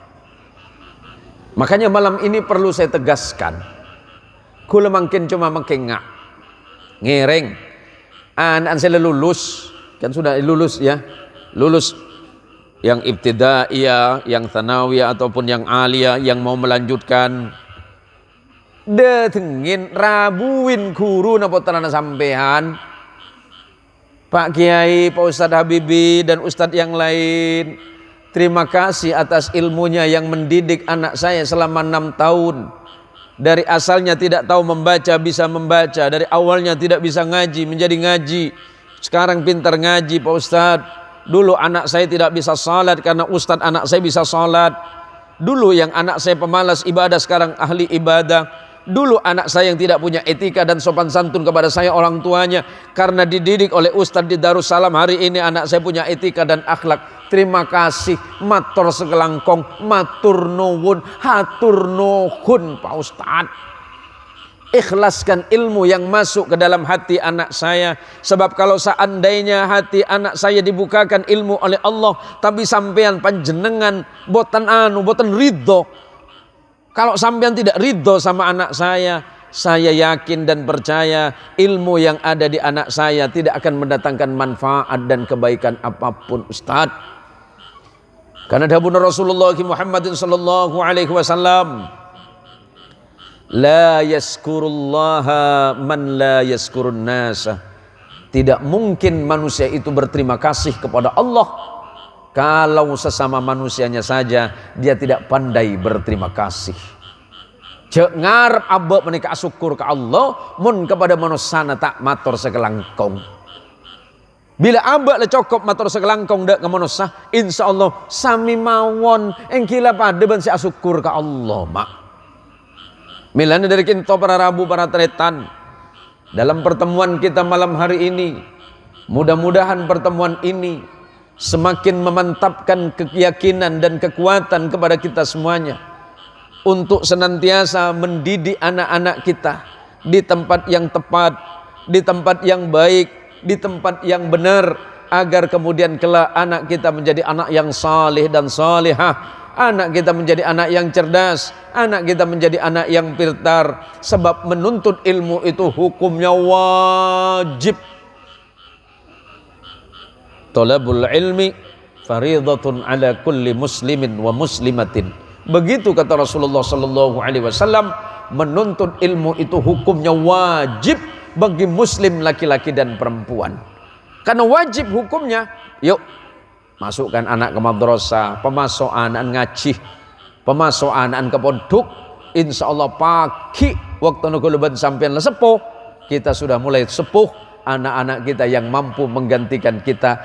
Makanya malam ini perlu saya tegaskan. Kula makin cuma makin ngereng. Anak saya lulus, kan sudah lulus ya, lulus yang ibtidaiyah, yang tsanawiyah ataupun yang aliyah, yang mau melanjutkan, detengin rabuin guru napa terana sampean, Pak Kiai, Pak Ustadz Habibi dan Ustadz yang lain. Terima kasih atas ilmunya yang mendidik anak saya selama 6 tahun. Dari asalnya tidak tahu membaca bisa membaca, dari awalnya tidak bisa ngaji menjadi ngaji, sekarang pintar ngaji Pak Ustadz. Dulu anak saya tidak bisa salat karena Ustadz anak saya bisa salat. Dulu yang anak saya pemalas ibadah sekarang ahli ibadah. Dulu anak saya yang tidak punya etika dan sopan santun kepada saya orang tuanya, karena dididik oleh Ustadz di Darussalam, hari ini anak saya punya etika dan akhlak. Terima kasih, matur sekelangkong, matur nuwun, hatur nuhun Pak Ustadz. Ikhlaskan ilmu yang masuk ke dalam hati anak saya. Sebab kalau seandainya hati anak saya dibukakan ilmu oleh Allah, tapi sampean panjenengan boten ridho. Kalau sampean tidak ridho sama anak saya yakin dan percaya ilmu yang ada di anak saya tidak akan mendatangkan manfaat dan kebaikan apapun, Ustaz. Karena dawuh Rasulullah Muhammad sallallahu alaihi wasallam, la yaskurullaha man la yaskurun nasa. Tidak mungkin manusia itu berterima kasih kepada Allah kalau sesama manusianya saja dia tidak pandai berterima kasih. Cek ngarep abek menika syukur ke Allah, mun kepada manusia tak matur sekelangkong. Bila abek le cokop matur sekelangkong dek ke manusia, insyaallah sami mawon engkila pada ben si syukur ke Allah, mak. Milane dari kinto para rabu para tretan dalam pertemuan kita malam hari ini, mudah-mudahan pertemuan ini semakin memantapkan keyakinan dan kekuatan kepada kita semuanya untuk senantiasa mendidik anak-anak kita di tempat yang tepat, di tempat yang baik, di tempat yang benar, agar kemudian kelak anak kita menjadi anak yang saleh dan salihah, anak kita menjadi anak yang cerdas, anak kita menjadi anak yang pintar. Sebab menuntut ilmu itu hukumnya wajib. Talabul ilmi faridatun ala kulli muslimin wa muslimatin. Begitu kata Rasulullah sallallahu alaihi wasallam, menuntut ilmu itu hukumnya wajib bagi muslim laki-laki dan perempuan. Karena wajib hukumnya, yuk masukkan anak ke madrasah, pemasuk anak ngaji, pemasuk anak ke pondok. Insya Allah pagi waktu nukuluban sampean sepuh, kita sudah mulai sepuh. Anak-anak kita yang mampu menggantikan kita,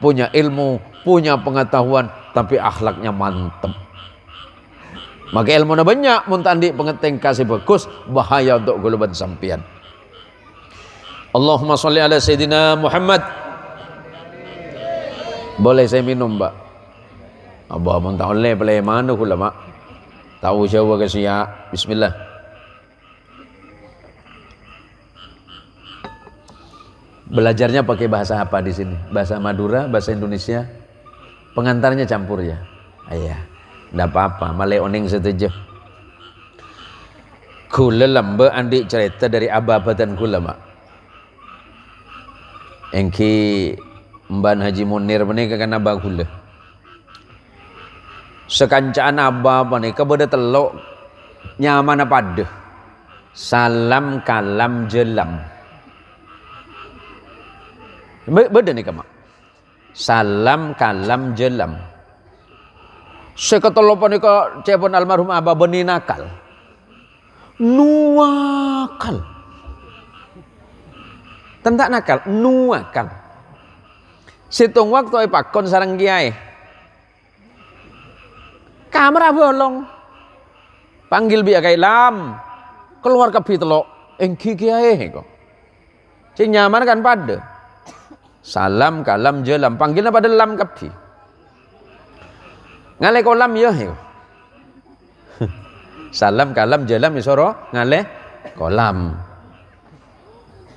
punya ilmu, punya pengetahuan, tapi akhlaknya mantap. Maka ilmu banyak, muntandi pengeteng kasih bagus, bahaya untuk guluban sampean. Allahumma sholli ala Sayyidina Muhammad. Boleh saya minum, Mbak? Abah mun tak boleh pelai mana kula, Mak? Tahu Jawa ke siap. Bismillah. Belajarnya pakai bahasa apa di sini? Bahasa Madura, bahasa Indonesia? Pengantarnya campur ya? Ayah, enggak apa-apa, malai oning setuju. Kula lamba andi cerita dari abah-abah kula, Mak. Engki Mban Haji Munir menika kan abah kula. Sekancaan abah menika beda telok nyaman apa deh. Salam kalam jelam. Beda nih Mak. Salam kalam jelam. Seketelo menika cepon almarhum abah beni nakal. Nuakal. Tentak nakal, nuakal. Situng waktu pakon sarang kiai. Kamera bolong. Panggil biar kai lam. Keluar ke telok. Engki kiai kok. Cing nyaman kan pada. Salam kalam jelam. Panggilnya pada lam kapi. Ngale kolam ya. Salam kalam jelam isoro ngale kolam.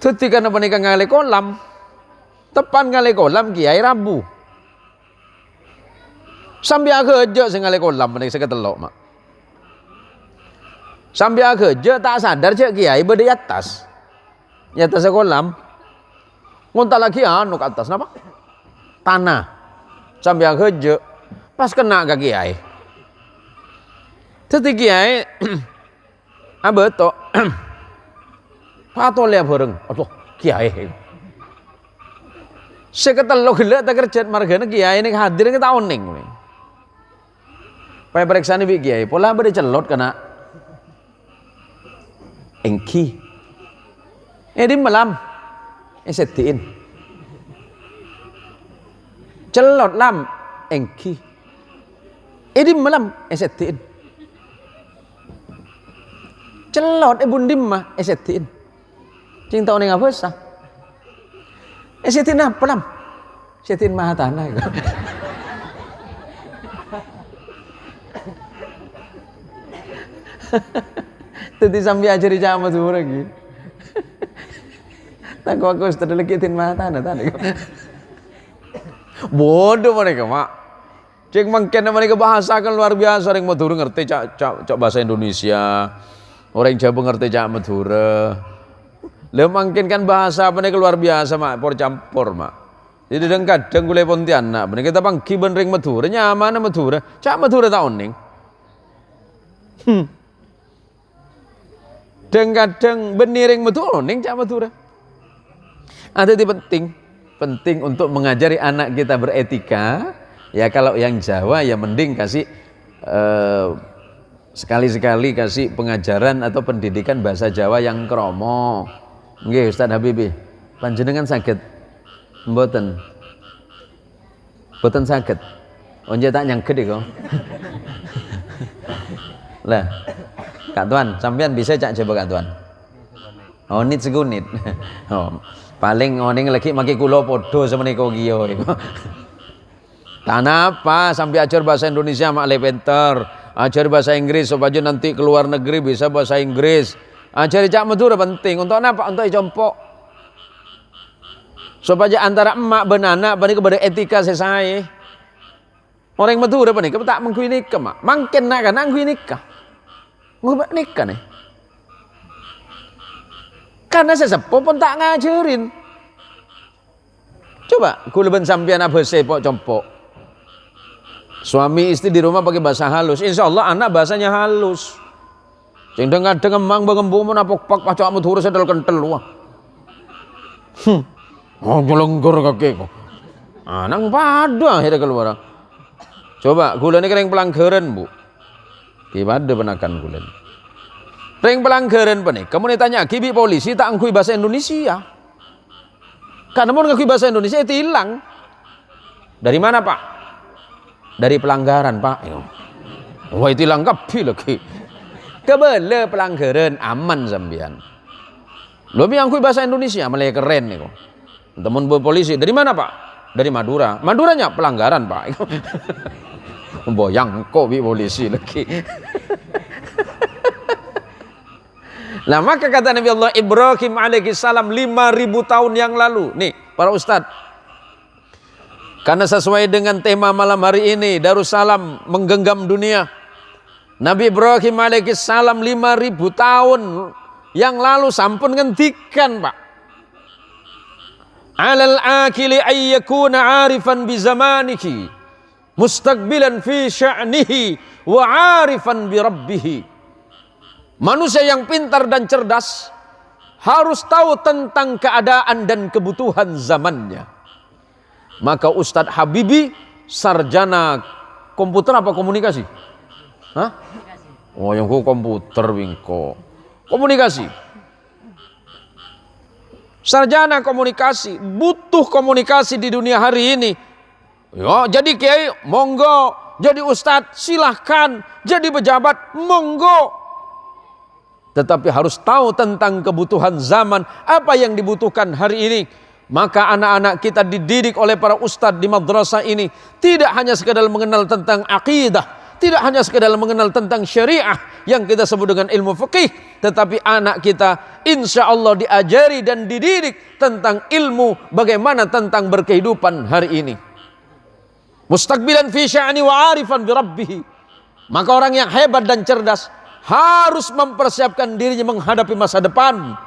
Ketika napa nika ngale kolam, tepan ngale kolam kiai Rabu. Sambil kerja sing ngale kolam menika seketelok, Mak. Sambil kerja tak sadar cek kiai berde atas. Di atas kolam. Ngontak lagi anu ke atas napa? Tanah. Sambil kerja pas kena ke kiai. Teti kiai abeto Pato lihat bareng, aduh kiai. Seketelok gila tak kerja margana kiai ini hadir kita oning. Pai periksa nih kiai, pola berde celot kena engki. Di malam, setiin. Celot lam engki. Di malam, setiin. Celot bundim mah, setiin. Cing tau ning apa sah? Setin apa lam? Setin maha tanah. Tadi sambil ajari jama tuh lagi. Tak aku sudah lekitin maha tanah. Bodoh mereka, Mak. Cing mungkin mereka bahasa kan luar biasa. Orang Madura ngerti cak bahasa Indonesia. Orang Jawa ngerti cak Madura. Mungkin kan bahasa apa nih luar biasa, Mak, campur, Mak. Jadi kadang gulai Pontianak, bener kita pangki benring Madura, nyaman Madura, cak Madura tahun nih. Dan kadang beniring Madura, nih cak Madura. Ada di penting untuk mengajari anak kita beretika. Ya kalau yang Jawa ya mending kasih sekali-sekali kasih pengajaran atau pendidikan bahasa Jawa yang kromo. Nggih Ustaz Habibi, panjenengan saged mboten? Mboten saged. Onje tak nyangket kok. Lah, Kak Tuan, sampean bisa cak coba Kak Tuan? Oh, nit segunit. Oh, paling oning lagi maki kula padha semenika kiyo iku. Tanapa sampai ajar bahasa Indonesia mak le pinter, ajar bahasa Inggris supaya nanti keluar negeri bisa bahasa Inggris. Ajari cak Madura penting untuk apa? Untuk jompo. Supaya antara emak dan anak bani kepada etika sesai. Orang Madura bani kepada tak mengkui nikah, Mak. Makin nak kan mengkui nikah. Ngubah nikah nih. Karena sesepuh pun tak ngajarin. Coba kulaban sampean apa sepok jompo. Suami istri di rumah pakai bahasa halus. Insya Allah anak bahasanya halus. Cing kadang emang bangembung mun apok pak pacak Madura sedal kentel wah. Oh, jelengkur kaki kok. Nang pada akhirnya keluar. Coba gula ini kering pelanggaran bu. Gimana penakan gula ini? Ring pelanggaran apa nih? Kamu ditanya, kibi polisi tak ngakui bahasa Indonesia. Karena mau ngakui bahasa Indonesia itu hilang. Dari mana pak? Dari pelanggaran pak. Wah itu hilang kapi lagi. Kebele pelanggaran aman sambian. Lo ngakui bahasa Indonesia malah keren nih kok. Temen polisi dari mana pak? Dari Madura. Maduranya pelanggaran pak. Boyang kok bi polisi lagi. Nah maka kata Nabi Allah Ibrahim alaihi salam 5.000 tahun yang lalu. Nih para ustadz. Karena sesuai dengan tema malam hari ini Darussalam menggenggam dunia. Nabi Ibrahim alaihi salam 5.000 tahun yang lalu sampun ngendikan pak. Alal akili ayyakuna arifan bi zamanihi mustaqbilan fi sya'nihi wa arifan bi rabbih. Manusia yang pintar dan cerdas harus tahu tentang keadaan dan kebutuhan zamannya. Maka Ustadz Habibi sarjana komputer apa komunikasi? Hah? Oh yang komputer wingko. Komunikasi. Sarjana komunikasi, butuh komunikasi di dunia hari ini. Ya, jadi kiai monggo, jadi ustadz silahkan, jadi pejabat monggo. Tetapi harus tahu tentang kebutuhan zaman, apa yang dibutuhkan hari ini. Maka anak-anak kita dididik oleh para ustadz di madrasah ini tidak hanya sekedar mengenal tentang akidah, tidak hanya sekedar mengenal tentang syariah yang kita sebut dengan ilmu fikih, tetapi anak kita insya Allah diajari dan dididik tentang ilmu bagaimana tentang berkehidupan hari ini. Mustaqbilan fi sya'ni wa arifan bi rabbih. Maka orang yang hebat dan cerdas harus mempersiapkan dirinya menghadapi masa depan.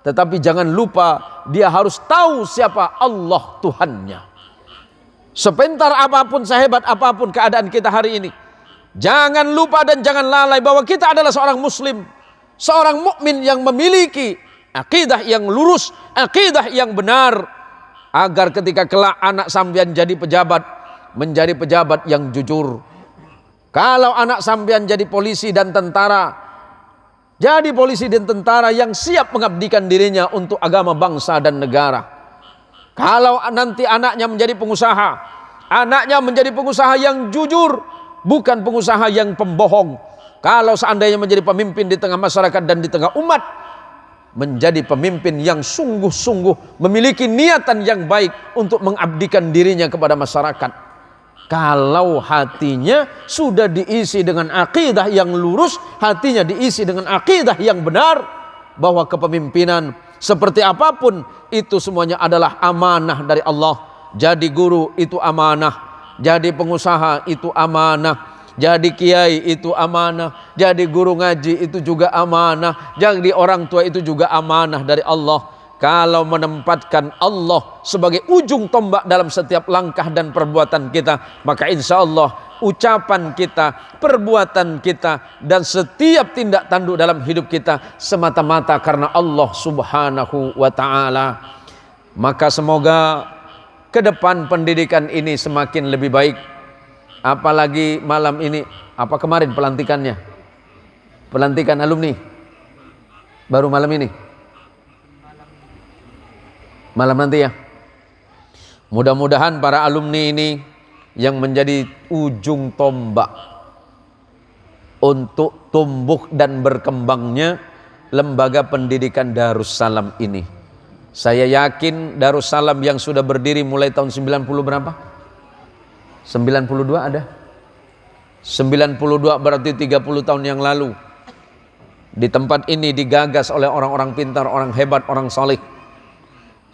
Tetapi jangan lupa dia harus tahu siapa Allah Tuhannya. Sepentar apapun, sehebat apapun keadaan kita hari ini, jangan lupa dan jangan lalai bahwa kita adalah seorang muslim, seorang mukmin yang memiliki akidah yang lurus, akidah yang benar, agar ketika kelak anak sampean jadi pejabat, menjadi pejabat yang jujur. Kalau anak sampean jadi polisi dan tentara, jadi polisi dan tentara yang siap mengabdikan dirinya untuk agama bangsa dan negara. Kalau nanti anaknya menjadi pengusaha, anaknya menjadi pengusaha yang jujur, bukan pengusaha yang pembohong. Kalau seandainya menjadi pemimpin di tengah masyarakat dan di tengah umat, menjadi pemimpin yang sungguh-sungguh memiliki niatan yang baik untuk mengabdikan dirinya kepada masyarakat. Kalau hatinya sudah diisi dengan akidah yang lurus, hatinya diisi dengan akidah yang benar, bahwa kepemimpinan seperti apapun itu semuanya adalah amanah dari Allah. Jadi guru itu amanah, jadi pengusaha itu amanah, jadi kiai itu amanah, jadi guru ngaji itu juga amanah, jadi orang tua itu juga amanah dari Allah. Kalau menempatkan Allah sebagai ujung tombak dalam setiap langkah dan perbuatan kita, maka insya Allah ucapan kita, perbuatan kita, dan setiap tindak tanduk dalam hidup kita semata-mata karena Allah Subhanahu wa ta'ala. Maka semoga ke depan pendidikan ini semakin lebih baik. Apalagi malam ini, apa kemarin pelantikannya? Pelantikan alumni baru malam ini, malam nanti ya. Mudah-mudahan para alumni ini yang menjadi ujung tombak untuk tumbuh dan berkembangnya lembaga pendidikan Darussalam ini. Saya yakin Darussalam yang sudah berdiri mulai tahun 90 berapa? 92 ada? 92 berarti 30 tahun yang lalu. Di tempat ini digagas oleh orang-orang pintar, orang hebat, orang saleh.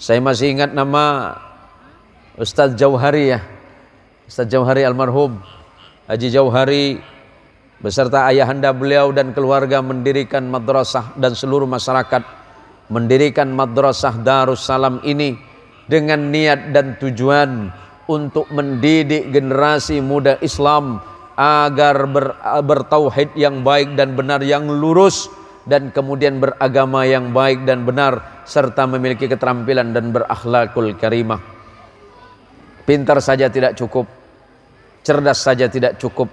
Saya masih ingat nama Ustadz Jauhari ya, Ustadz Jauhari almarhum Haji Jauhari beserta ayahanda beliau dan keluarga mendirikan madrasah dan seluruh masyarakat mendirikan madrasah Darussalam ini dengan niat dan tujuan untuk mendidik generasi muda Islam agar bertauhid yang baik dan benar yang lurus dan kemudian beragama yang baik dan benar serta memiliki keterampilan dan berakhlakul karimah. Pintar saja tidak cukup, cerdas saja tidak cukup,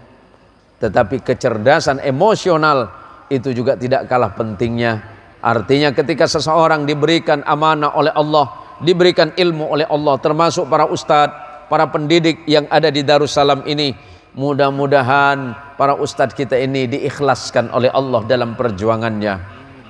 tetapi kecerdasan emosional itu juga tidak kalah pentingnya. Artinya ketika seseorang diberikan amanah oleh Allah, diberikan ilmu oleh Allah, termasuk para ustadz, para pendidik yang ada di Darussalam ini, mudah-mudahan para ustadz kita ini diikhlaskan oleh Allah dalam perjuangannya.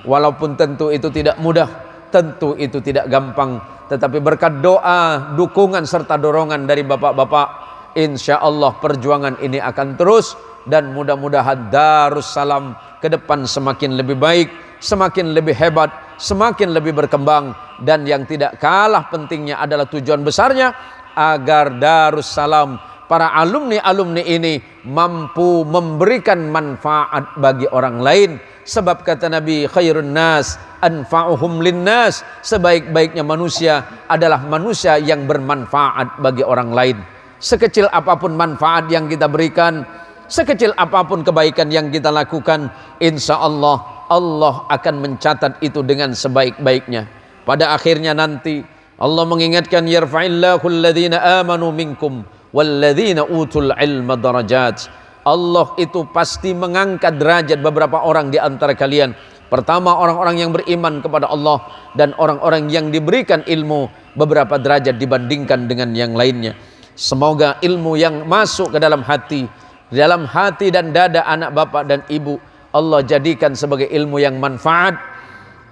Walaupun tentu itu tidak mudah, tentu itu tidak gampang, tetapi berkat doa, dukungan serta dorongan dari bapak-bapak, insya Allah perjuangan ini akan terus, dan mudah-mudahan Darussalam ke depan semakin lebih baik, semakin lebih hebat, semakin lebih berkembang. Dan yang tidak kalah pentingnya adalah tujuan besarnya agar Darussalam, para alumni-alumni ini mampu memberikan manfaat bagi orang lain. Sebab kata Nabi, khairun nas anfa'uhum linnas, sebaik-baiknya manusia adalah manusia yang bermanfaat bagi orang lain. Sekecil apapun manfaat yang kita berikan, sekecil apapun kebaikan yang kita lakukan, insya Allah Allah akan mencatat itu dengan sebaik-baiknya. Pada akhirnya nanti Allah mengingatkan, yarfa'illahu alladhina amanu minkum walladzina utul ilma darajat. Allah itu pasti mengangkat derajat beberapa orang di antara kalian. Pertama, orang-orang yang beriman kepada Allah, dan orang-orang yang diberikan ilmu beberapa derajat dibandingkan dengan yang lainnya. Semoga ilmu yang masuk ke dalam hati dan dada anak bapak dan ibu, Allah jadikan sebagai ilmu yang manfaat,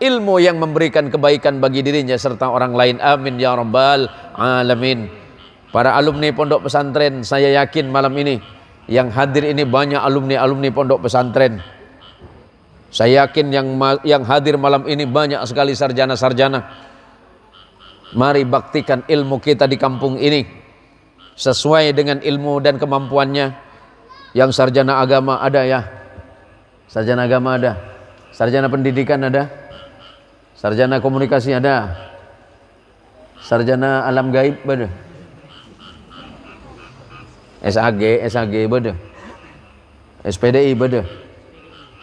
ilmu yang memberikan kebaikan bagi dirinya serta orang lain. Amin ya rabbal alamin. Para alumni pondok pesantren, saya yakin malam ini yang hadir ini banyak alumni-alumni pondok pesantren. Saya yakin yang hadir malam ini banyak sekali sarjana-sarjana. Mari baktikan ilmu kita di kampung ini sesuai dengan ilmu dan kemampuannya. Yang sarjana agama ada ya? Sarjana agama ada. Sarjana pendidikan ada. Sarjana komunikasi ada. Sarjana alam gaib ada. SAG ada.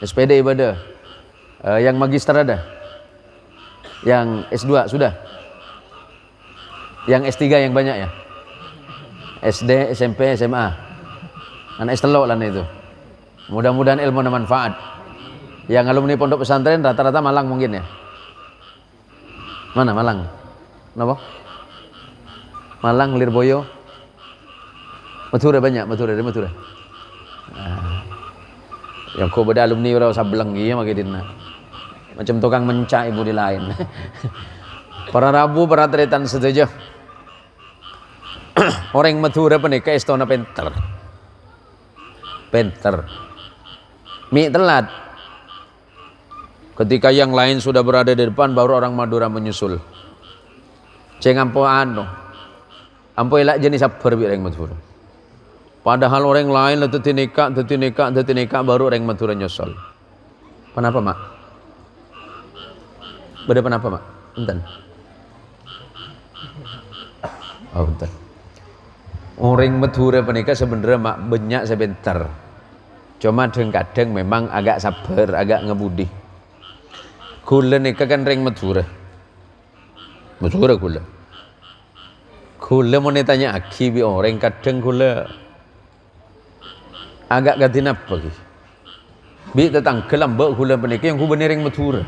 SPDI ada. Yang magister ada. Yang S2 sudah. Yang S3 yang banyak ya. SD, SMP, SMA. Anak estelok lah itu. Mudah-mudahan ilmu manfaat. Yang alumni pondok pesantren rata-rata Malang mungkin ya. Mana Malang? Kenapa? Malang, Lirboyo. Madura banyak, Madura. Yang kau beda alumni orang sableng iya makin macam tukang mencak ibu di lain. Para Rabu para tretan setuju. Orang Madura penika istana pinter. Mi telat. Ketika yang lain sudah berada di depan, baru orang Madura menyusul. Ceng ampo elak jenis sabar bi orang Madura. Padahal orang lain lah teti nikah baru orang Madura nyusul. Kenapa mak? Beda kenapa mak? Enten. Oh enten. Orang Madura penikah sebenarnya mak banyak sebentar. Cuma kadang memang agak sabar, agak ngebudi. Kula nikah kan orang Madura. Madura kula. Kula mau tanya aki bi orang kadang kula agak ganti apa lagi. Bi tetang kelambak kula penikah yang ku bener orang Madura.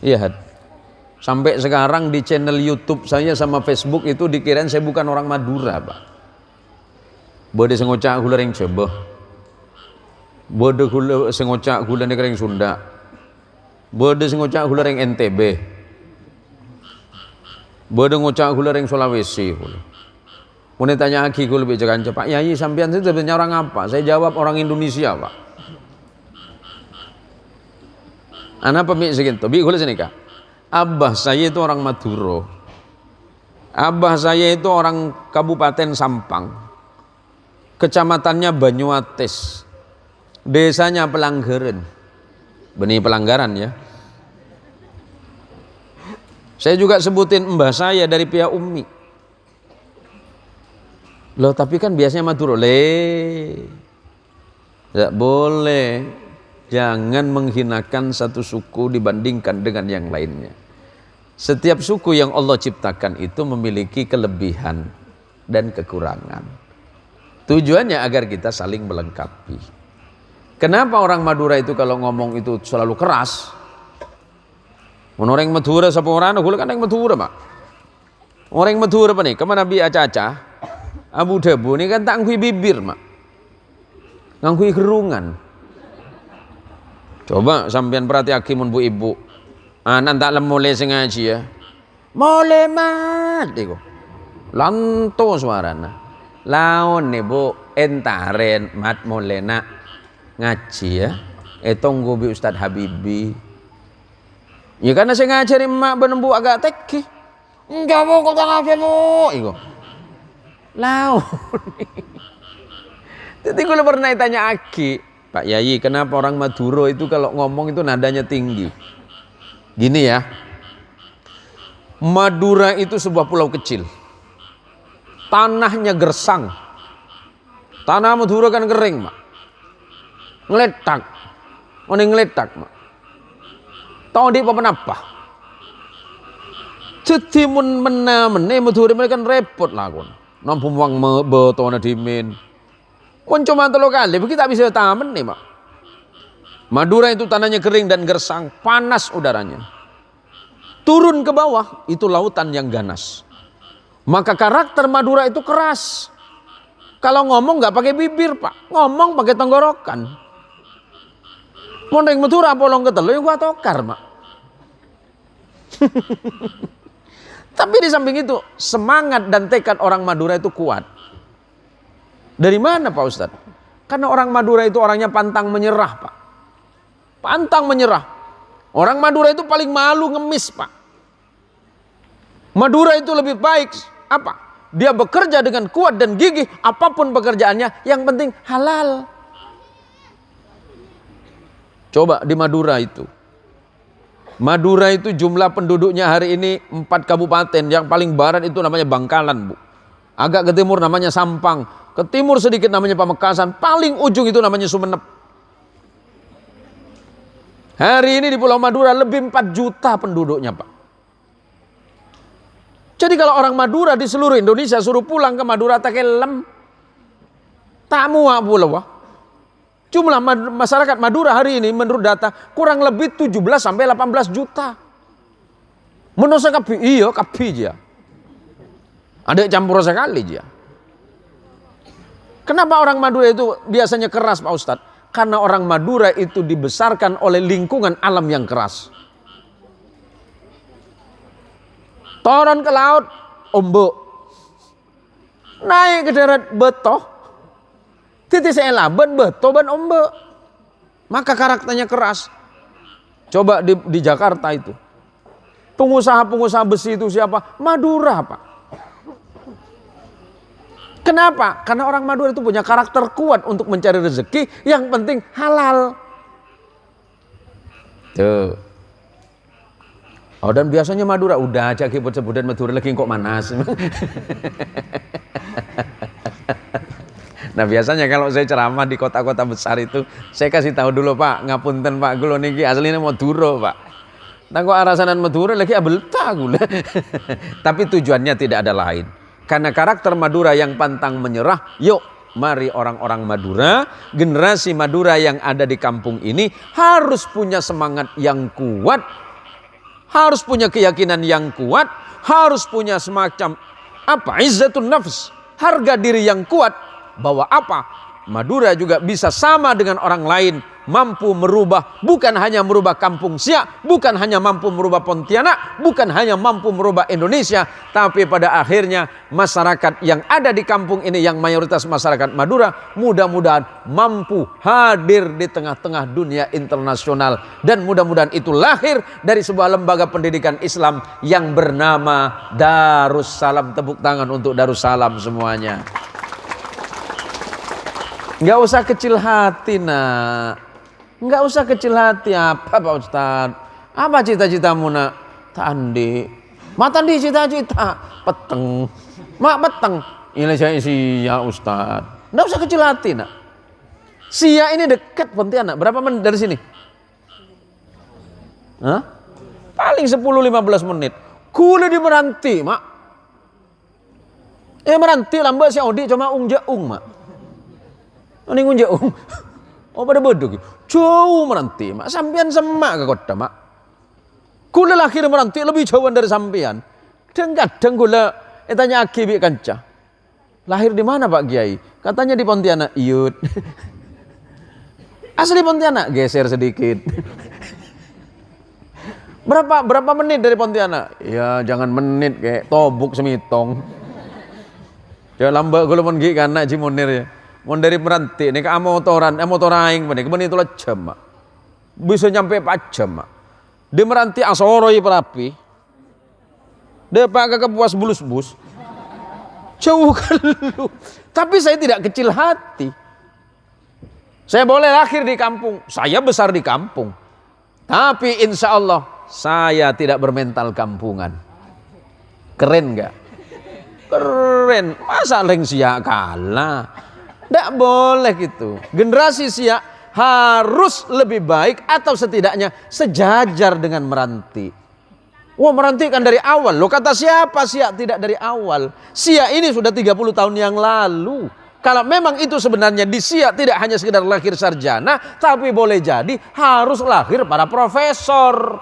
Iya. Sampai sekarang di channel YouTube saya sama Facebook itu dikirain saya bukan orang Madura, Pak. Bode sengocak kula ring Jawa. Bode kula sengocak kula ring Sunda. Bode sengocak kula ring NTB. Bode ngocak kula ring Sulawesi kula. Mun tanya aki kula lebih jangan Pak Yai sampean itu sebenarnya orang apa? Saya jawab orang Indonesia, Pak. Ana pemik segitu. Bi kula sini Kak. Abah saya itu orang Madura. Abah saya itu orang Kabupaten Sampang. Kecamatannya Banyuates. Desanya Pelanggaran. Benih Pelanggaran ya. Saya juga sebutin mbah saya dari pihak Umi. Loh tapi kan biasanya Madura. Tidak boleh. Jangan menghinakan satu suku dibandingkan dengan yang lainnya. Setiap suku yang Allah ciptakan itu memiliki kelebihan dan kekurangan. Tujuannya agar kita saling melengkapi. Kenapa orang Madura itu kalau ngomong itu selalu keras? Orang Madura sapa orang aku kan yang Madura, Mak. Orang Madura apa nih? Kemana Nabi Aca-aca? Abu Dhabu ini kan tak ngui bibir, Mak. Ngangkui kerungan. Coba sampean perhatiake mun Bu Ibu. Anak tak lemole sing ngaji ya. Mole mat iku. Lanto suarana. Laon nih Bu, entaren mat mole nak ngaji ya. Tunggu bi Ustadz Habibi. Ya karena saya ngajari emak benembu agak teki. Enggak Bu, kok tak ngaji Bu. Iku. Laon. Jadi kalau pernah tanya Aki, Pak Yayi, kenapa orang Madura itu kalau ngomong itu nadanya tinggi? Gini ya, Madura itu sebuah pulau kecil, tanahnya gersang. Tanah Madura kan kering, Mak. Ngeletak, ngeletak, Mak. Tahu di apa kenapa? Jadi meneh Madura mereka kan repot lah kon. Nampung wang betona dimin. Pun cuma 3 kali, begitu tak bisa taman nih, Mak. Madura itu tanahnya kering dan gersang, panas udaranya. Turun ke bawah, itu lautan yang ganas. Maka karakter Madura itu keras. Kalau ngomong nggak pakai bibir, Pak, ngomong pakai tenggorokan. Mondeng Madura polong ketelu yang gua tokar, Mak. Tapi di samping itu, semangat dan tekad orang Madura itu kuat. Dari mana Pak Ustadz? Karena orang Madura itu orangnya pantang menyerah, Pak. Pantang menyerah. Orang Madura itu paling malu ngemis, Pak. Madura itu lebih baik apa? Dia bekerja dengan kuat dan gigih, apapun pekerjaannya, yang penting halal. Coba di Madura itu. Madura itu jumlah penduduknya hari ini 4 kabupaten. Yang paling barat itu namanya Bangkalan, Bu. Agak ke timur namanya Sampang. Ke timur sedikit namanya Pamekasan, paling ujung itu namanya Sumeneb. Hari ini di Pulau Madura lebih 4 juta penduduknya, Pak. Jadi kalau orang Madura di seluruh Indonesia suruh pulang ke Madura tak kelem. Tak muak pulau. Jumlah masyarakat Madura hari ini menurut data kurang lebih 17 sampai 18 juta. Menurut kapi, iya kapi aja. Ada campur sekali aja. Kenapa orang Madura itu biasanya keras, Pak Ustadz? Karena orang Madura itu dibesarkan oleh lingkungan alam yang keras. Turun ke laut, ombak. Naik ke darat, betoh. Titis elaban, betoh, ban ombak. Maka karakternya keras. Coba di Jakarta itu. Pengusaha-pengusaha besi itu siapa? Madura, Pak. Kenapa? Karena orang Madura itu punya karakter kuat untuk mencari rezeki, yang penting halal. Tuh. Oh, dan biasanya Madura udah aja sebut-sebutan Madura lagi kok manas. Nah, biasanya kalau saya ceramah di kota-kota besar itu, saya kasih tahu dulu, Pak, ngapunten Pak, kula niki aslinya Madura, Pak. Nah, kok arasanan Madura lagi abelta gula. Tapi tujuannya tidak ada lain. Karena karakter Madura yang pantang menyerah, yuk mari orang-orang Madura, generasi Madura yang ada di kampung ini harus punya semangat yang kuat, harus punya keyakinan yang kuat, harus punya semacam apa? Izzatun nafs, harga diri yang kuat, bahwa apa? Madura juga bisa sama dengan orang lain, mampu merubah, bukan hanya merubah kampung Siak, bukan hanya mampu merubah Pontianak, bukan hanya mampu merubah Indonesia, tapi pada akhirnya masyarakat yang ada di kampung ini, yang mayoritas masyarakat Madura, mudah-mudahan mampu hadir di tengah-tengah dunia internasional, dan mudah-mudahan itu lahir dari sebuah lembaga pendidikan Islam yang bernama Darussalam. Tepuk tangan untuk Darussalam semuanya. Nggak usah kecil hati, nak. Nggak usah kecil hati. Apa Pak Ustadz? Apa cita-citamu, nak? Tandi. Mak tandi cita-cita. Peteng. Mak peteng. Ini saya isi ya Ustadz. Nggak usah kecil hati, nak. Siak ini dekat Pontianak. Berapa menit dari sini? Hah? Paling 10-15 menit. Kula di Meranti, mak. Meranti lambat si Odi cuma jaung, mak. Ini jaung. Oh pada bodoh. Jauh Meranti, mak. Sampian semak ke kota, mak. Kula lahir Meranti lebih jauhan dari sampian. Dan kadang kula tanya aki bi kanca. Lahir di mana Pak Kiai? Katanya di Pontianak. Iyut. Asli Pontianak, geser sedikit. Berapa menit dari Pontianak? Ya jangan menit kayak Tobuk Semitong. Ya lambat kalau mau pergi kan nak Cimonir ya. Mau dari Meranti nih ke motoran aing benih kemudian itu jam mak. Bisa nyampe 4 jam mak. Di Meranti asoroi perapi. Dia pakai kepuas bulus-bus. Jauh kalau. Tapi saya tidak kecil hati. Saya boleh lahir di kampung, saya besar di kampung. Tapi insya Allah saya tidak bermental kampungan. Keren gak? Keren. Masa leng siak kalah? Tidak boleh gitu. Generasi siak harus lebih baik atau setidaknya sejajar dengan Meranti. Wah Meranti kan dari awal. Loh kata siapa siak tidak dari awal? Siak ini sudah 30 tahun yang lalu. Kalau memang itu sebenarnya di Siak tidak hanya sekedar lahir sarjana, tapi boleh jadi harus lahir para profesor.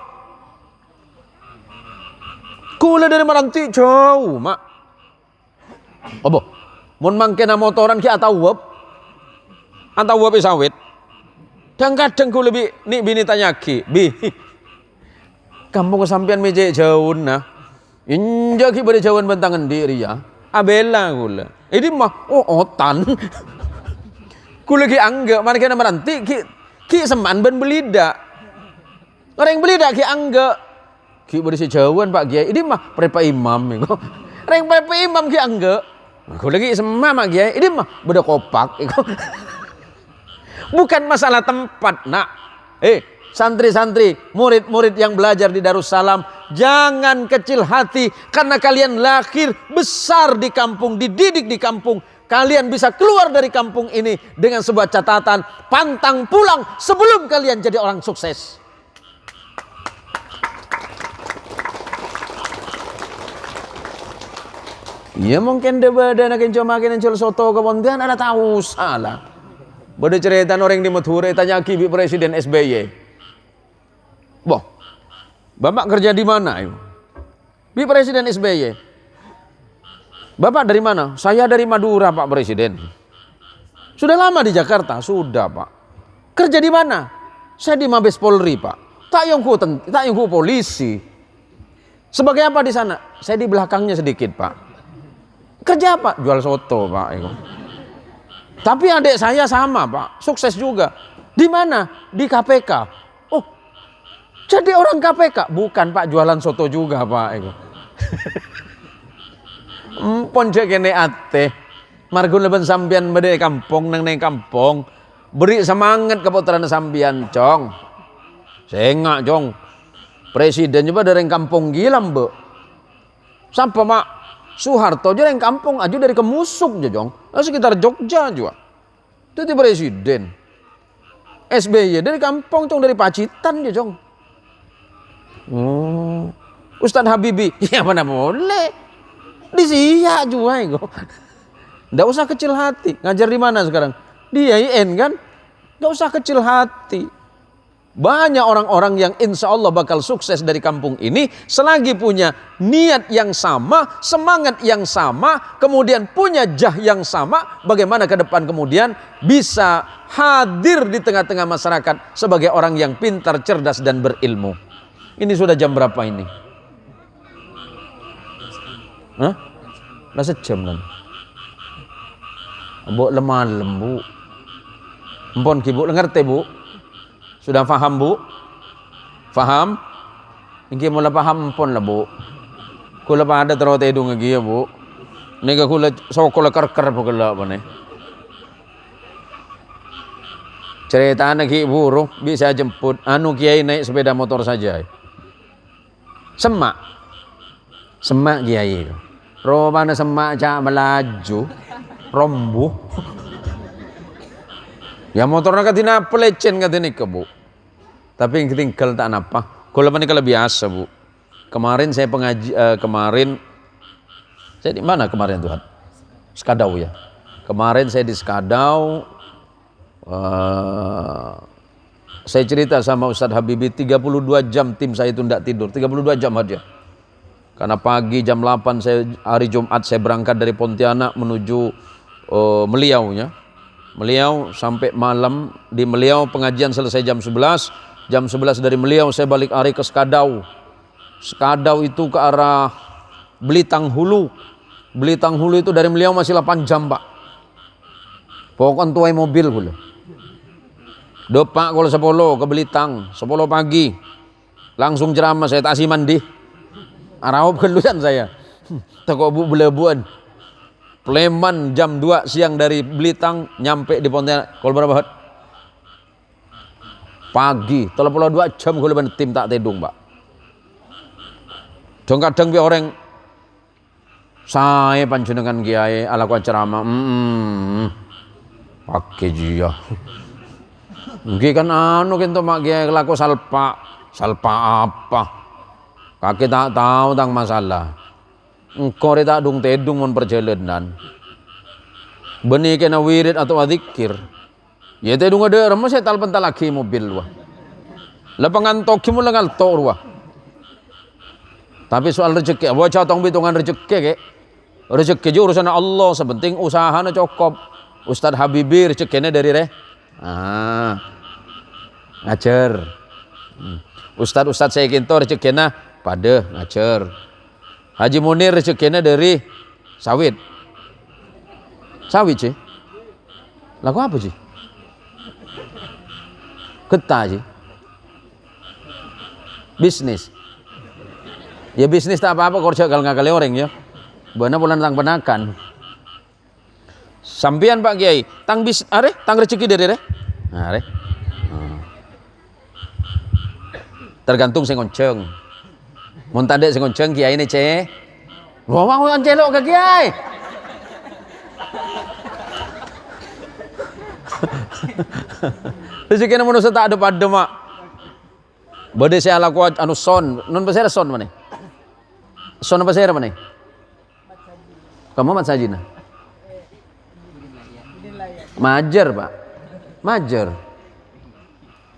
Kula dari Meranti jauh, mak. Apa? Mun mangkena motoran ki atau web sawit. Dan kadang kula nik bini tanya ki, bi. Kampung kesampian meje jauh nah. Injak ki bade jauhan bentangan diri ya. Abela kula. Ini mah otan. Kula ki angga mana kena Meranti ki seman ben belida. Orang belida ki angga. Ki berisi jauhan Pak Kiai. Ini mah prepa imam iku. Orang prepa imam ki angga. Kula ki seman Pak Kiai. Ini mah beda kopak iku. Bukan masalah tempat, nak. Santri-santri, murid-murid yang belajar di Darussalam, jangan kecil hati karena kalian lahir besar di kampung, dididik di kampung. Kalian bisa keluar dari kampung ini dengan sebuah catatan, pantang pulang sebelum kalian jadi orang sukses. Ya mungkin dia beda nak cuma makin soto ke Pontianak ada tahu salah. Beda cerita orang di Madura tanya kibi Presiden SBY. Boh, Bapak kerja di mana? Bi Presiden SBY. Bapak dari mana? Saya dari Madura Pak Presiden. Sudah lama di Jakarta? Sudah Pak. Kerja di mana? Saya di Mabes Polri Pak. Tak yang ku polisi. Sebagai apa di sana? Saya di belakangnya sedikit Pak. Kerja apa? Jual soto Pak. Tapi adik saya sama Pak, sukses juga. Di mana? Di KPK. Oh, jadi orang KPK? Bukan Pak, jualan soto juga Pak. Empon cek kene ate. Margun leben sambian bade kampung nang kampung. Beri semangat keputraan sambian cong. Sengak cong. Presiden juga dari kampung gila mbak. Sampai Mak Soeharto aja dari kampung aja dari Kemusuk aja jong. Sekitar Jogja juga. Itu di presiden. SBY dari kampung cong, dari Pacitan aja jong. Ustadz Habibie, ya mana boleh. Di Siak juga itu. Nggak usah kecil hati. Ngajar di mana sekarang? Di IAIN kan? Nggak usah kecil hati. Banyak orang-orang yang insya Allah bakal sukses dari kampung ini selagi punya niat yang sama, semangat yang sama, kemudian punya jah yang sama. Bagaimana ke depan kemudian bisa hadir di tengah-tengah masyarakat sebagai orang yang pintar, cerdas dan berilmu. Ini sudah jam berapa ini? Hah? Lah sejam kan? Bu lemah lembu. Empon ki bu ngerti bu? Sudah paham bu? Paham? Ingki mula paham empon lah bu. Kula pa ada terus tedu ngagi ya bu. Nega kula sokol kerker pukula apa nih? Cerita anak ibu bisa jemput. Anu kiai naik sepeda motor saja. Semak kiai. Romana semak cak melaju, rombu. Ya motornya katina pelecen katanya Bu. Tapi yang tinggal tak apa. Kalau ini kalau biasa Bu. Kemarin saya kemarin saya di mana kemarin Tuhan? Skadau ya. Kemarin saya di Skadau. Saya cerita sama Ustadz Habibi 32 jam tim saya itu tidak tidur. 32 jam aja. Karena pagi jam 8 saya hari Jumat saya berangkat dari Pontianak menuju Meliau ya. Meliau sampai malam di Meliau pengajian selesai jam 11. Jam 11 dari Meliau saya balik hari ke Skadau. Skadau itu ke arah Belitang Hulu. Belitang Hulu itu dari Meliau masih 8 jam Pak. Pokoknya tuai mobil pula. Dopak kalau 10 ke Belitang, 10 pagi. Langsung ceramah saya tak mandi. Araup kelusan saya. Toko bu belebuan. Pleman jam 2 siang dari Belitang nyampe di Pontianak. Kalau berapa? Pagi, 32 jam kalau tim tak tedung, Pak. Kadang-kadang orang saya panjenengan kiai ala ku ceramah. Pakai dia. Nggih kan anu kento mak kiai laku salpa apa? Kaki tak tahu tentang masalah. Engkau tak dung tedung mon perjalanan. Benih kena wirid atau adzikir. Ya tedung ada remes saya tal pental lagi mobil wah. Lapangan toki mula ngaltor wah. Tapi soal rezeki, wajah tong bitungan rezeki ke. Rezeki ju urusan Allah, sepenting usahanya cukup. Ustadz Habibi rezekinya dari ngajar. Ustadz saya kinto rezekinya pada ngajar. Haji Munir rezekinya dari sawit. Sawit sih. Laku apa sih? Getah sih. Bisnis. Ya bisnis tak apa-apa kerja kalau ngakali orang ya. Benar bulan tang penakan. Sampian Pak Kiai, tang rezeki dari re. Nah, re. Tergantung sing ngonceng. Mun tade sing ngonceng kiai ne ce. Wong wong celok ke kiai. Rezeki na manusia tak ada pada mak. Bade saya laku anu son, non pasera son mana? Son pasera mana? Kamu mat sajina? Majer Pak, majer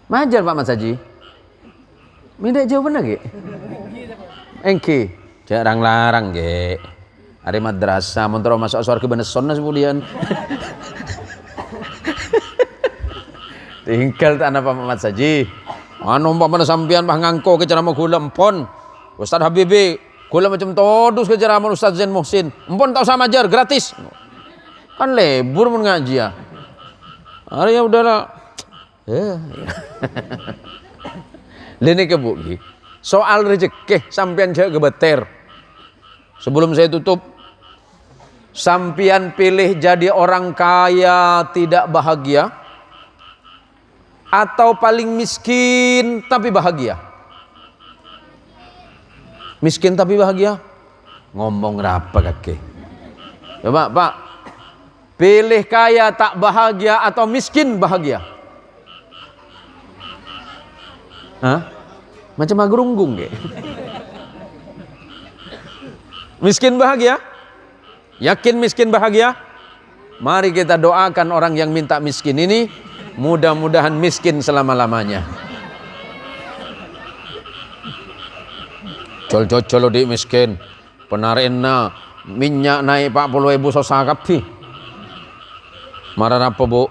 Pak Mat Saji. Minta jawaban lagi. Engki, jarang larang ge. Hari madrasah, montro masuk surga bener sonna kemudian. Tinggal tak apa Pak Mat Saji. Anu umpamana sampean bah ngangko ke ceramah kula empon. Ustadz Habibi, kula macam todus ke ceramah Ustadz Zain Muhsin. Empon tak usah majar gratis. Kan lebur mun ngaji ya. Hari ya udahlah. Lini ke Bu. Soal rezeki sampean saya kebeter. Sebelum saya tutup, sampean pilih jadi orang kaya tidak bahagia atau paling miskin tapi bahagia? Miskin tapi bahagia? Ngomong apa kakek? Coba Pak, pilih kaya tak bahagia atau miskin bahagia? Hah? Macam agrunggung ke? Miskin bahagia? Yakin miskin bahagia? Mari kita doakan orang yang minta miskin ini mudah-mudahan miskin selama-lamanya. Col di miskin. Penarina minyak naik 40.000 sosakap sih. Marah apa Bu?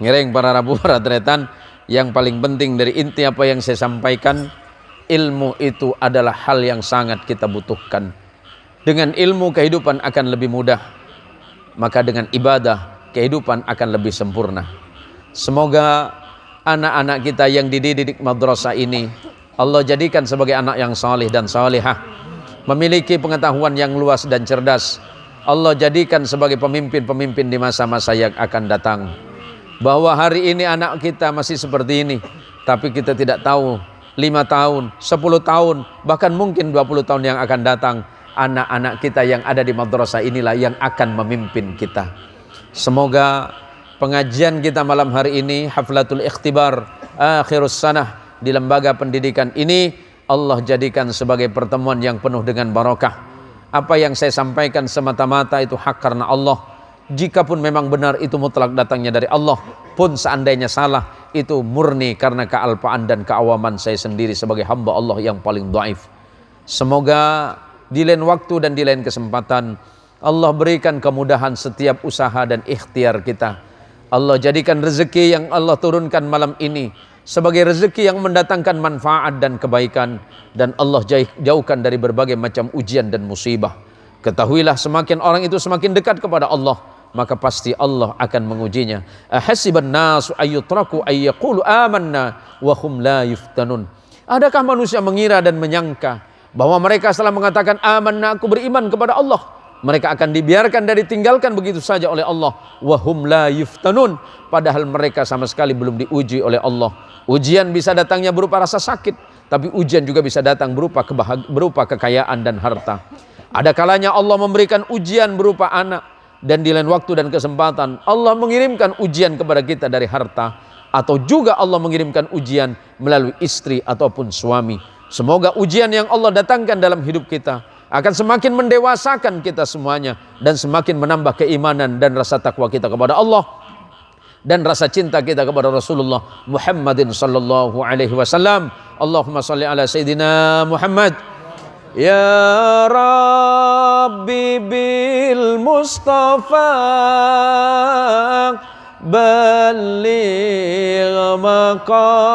Ngereng para rabu para tretan. Yang paling penting dari inti apa yang saya sampaikan, ilmu itu adalah hal yang sangat kita butuhkan. Dengan ilmu kehidupan akan lebih mudah. Maka dengan ibadah kehidupan akan lebih sempurna. Semoga anak-anak kita yang dididik madrasah ini Allah jadikan sebagai anak yang saleh dan salihah, memiliki pengetahuan yang luas dan cerdas. Allah jadikan sebagai pemimpin-pemimpin di masa-masa yang akan datang. Bahwa hari ini anak kita masih seperti ini, tapi kita tidak tahu 5 tahun, 10 tahun, bahkan mungkin 20 tahun yang akan datang, anak-anak kita yang ada di madrasah inilah yang akan memimpin kita. Semoga pengajian kita malam hari ini, Haflatul Ikhtibar Akhirus Sanah di lembaga pendidikan ini, Allah jadikan sebagai pertemuan yang penuh dengan barakah. Apa yang saya sampaikan semata-mata itu hak karena Allah. Jikapun memang benar itu mutlak datangnya dari Allah, pun seandainya salah itu murni karena kealpaan dan keawaman saya sendiri sebagai hamba Allah yang paling dhaif. Semoga di lain waktu dan di lain kesempatan Allah berikan kemudahan setiap usaha dan ikhtiar kita. Allah jadikan rezeki yang Allah turunkan malam ini sebagai rezeki yang mendatangkan manfaat dan kebaikan, dan Allah jauhkan dari berbagai macam ujian dan musibah. Ketahuilah semakin orang itu semakin dekat kepada Allah, maka pasti Allah akan mengujinya. Ahasiban nasu ayyutraku ayyaqulu amanna wa hum la yuftanun. Adakah manusia mengira dan menyangka bahwa mereka setelah mengatakan amanna, aku beriman kepada Allah, mereka akan dibiarkan dan ditinggalkan begitu saja oleh Allah? Wahum la yuftanun, padahal mereka sama sekali belum diuji oleh Allah. Ujian bisa datangnya berupa rasa sakit, tapi ujian juga bisa datang berupa kekayaan dan harta. Ada kalanya Allah memberikan ujian berupa anak, dan di lain waktu dan kesempatan Allah mengirimkan ujian kepada kita dari harta, atau juga Allah mengirimkan ujian melalui istri ataupun suami. Semoga ujian yang Allah datangkan dalam hidup kita akan semakin mendewasakan kita semuanya, dan semakin menambah keimanan dan rasa takwa kita kepada Allah, dan rasa cinta kita kepada Rasulullah Muhammadin sallallahu alaihi wasallam. Allahumma salli ala Sayyidina Muhammad. Ya Rabbi bil Mustafa balligh maqasidana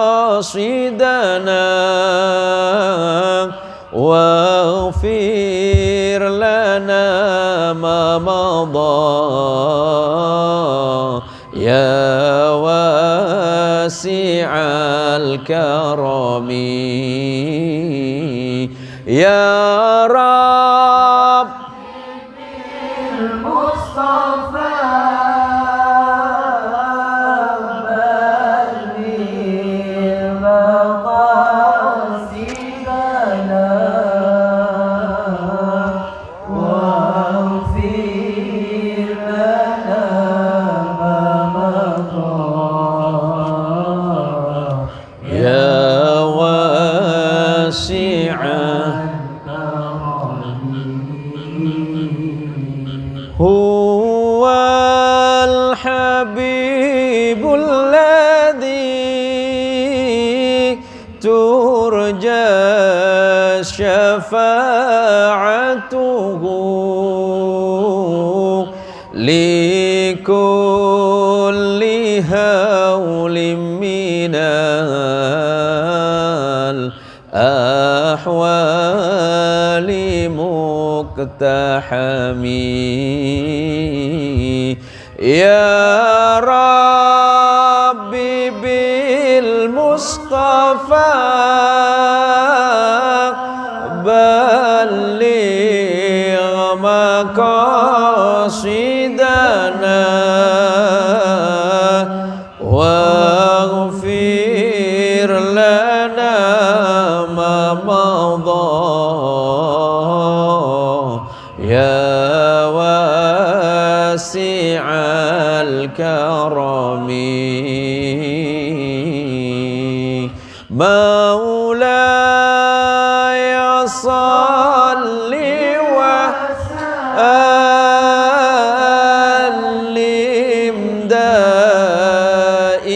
waghfir lana ma madha ya wasi'al karami ya Rabb bil Mustafa huwal habibul ladzi turja syafa'atuhu likulli hawlim minal ahwali muqtahami ya Rabbi bil Mustafa balligh maqasidana waghfir lana ma madha ya wasi'al karami maulaya salli wa sallim daiman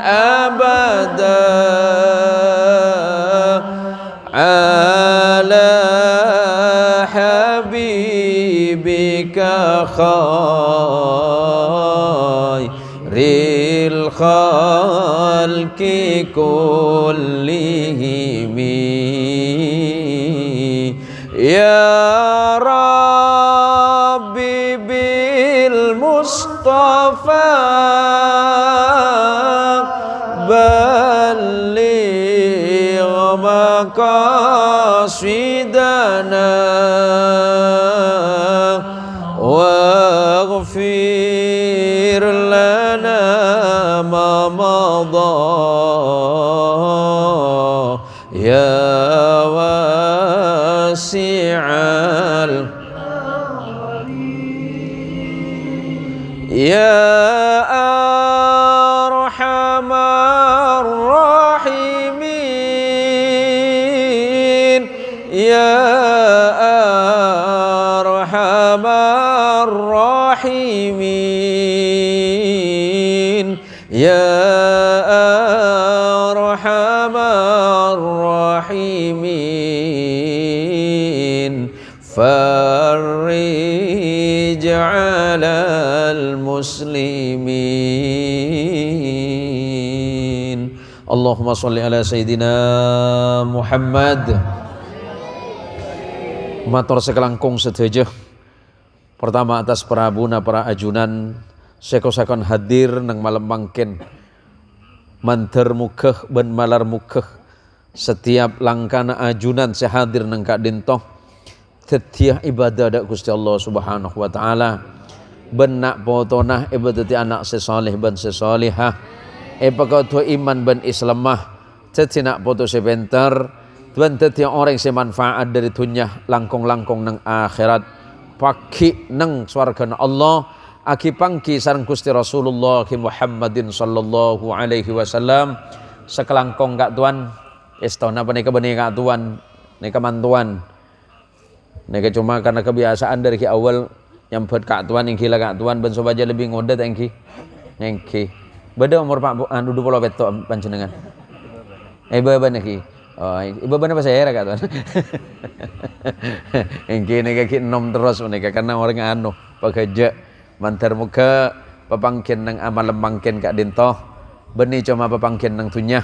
abada ala habibika khairil khalqi kullihim ya Rabbi bil Mustafa balligh maqasidana waghfir lana ma madha ya wasi'al ya ya arhamar rahimin, ya arhamar rahimin, farrij 'alal muslimin. Allahumma sholli ala sayyidina Muhammad. Matur sekelangkung sedaya. Pertama atas Prabuna para ajunan sekosakon hadir nang malam mangkin manter mukeh ben malar mukeh setiap langkana ajunan sehadir nang kak dintoh setiap ibadah dak Gusti Allah Subhanahu wa taala benak potonah ibadati anak sesoleh ben sesolihah pakautu iman ben islamah cecinak poto sebentar tuan tetiang orang semanfaat dari dunia langkong-langkong nang akhirat paki nang swargana Allah aki pangki sareng Gusti Rasulullah Muhammadin sallallahu alaihi wasallam sekelangkong kak tuan istana apa nika bani kak tuan nika mantuan nika cuma karena kebiasaan dari ki awal nyambut kak tuan yang kila kak tuan ben sobaja lebih ngodet engki beda umur Pak anu 20 beto panjenengan baba niki oh ibu bana bahasa era kak tuan engki nika ki enom terus nika karena orang anu pekerja mantar muka papangkin nang amal mangkin kak dintoh beni cuma papangkin nang dunya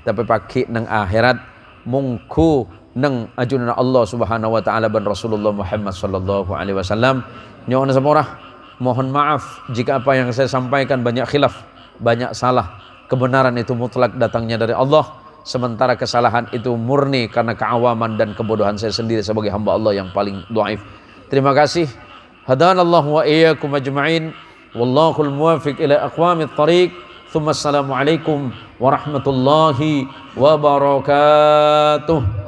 tapi paki nang akhirat mungku nang ajunan Allah Subhanahu wa taala dan Rasulullah Muhammad sallallahu alaihi wasallam. Nyonya semorah mohon maaf jika apa yang saya sampaikan banyak khilaf, banyak salah. Kebenaran itu mutlak datangnya dari Allah, sementara kesalahan itu murni karena keawaman dan kebodohan saya sendiri sebagai hamba Allah yang paling dhaif. Terima kasih. Hadanallahu wa iyyakum ajma'in. Wallahul muwaffiq ila aqwamit thariq. Tsumma assalamu alaikum warahmatullahi wabarakatuh.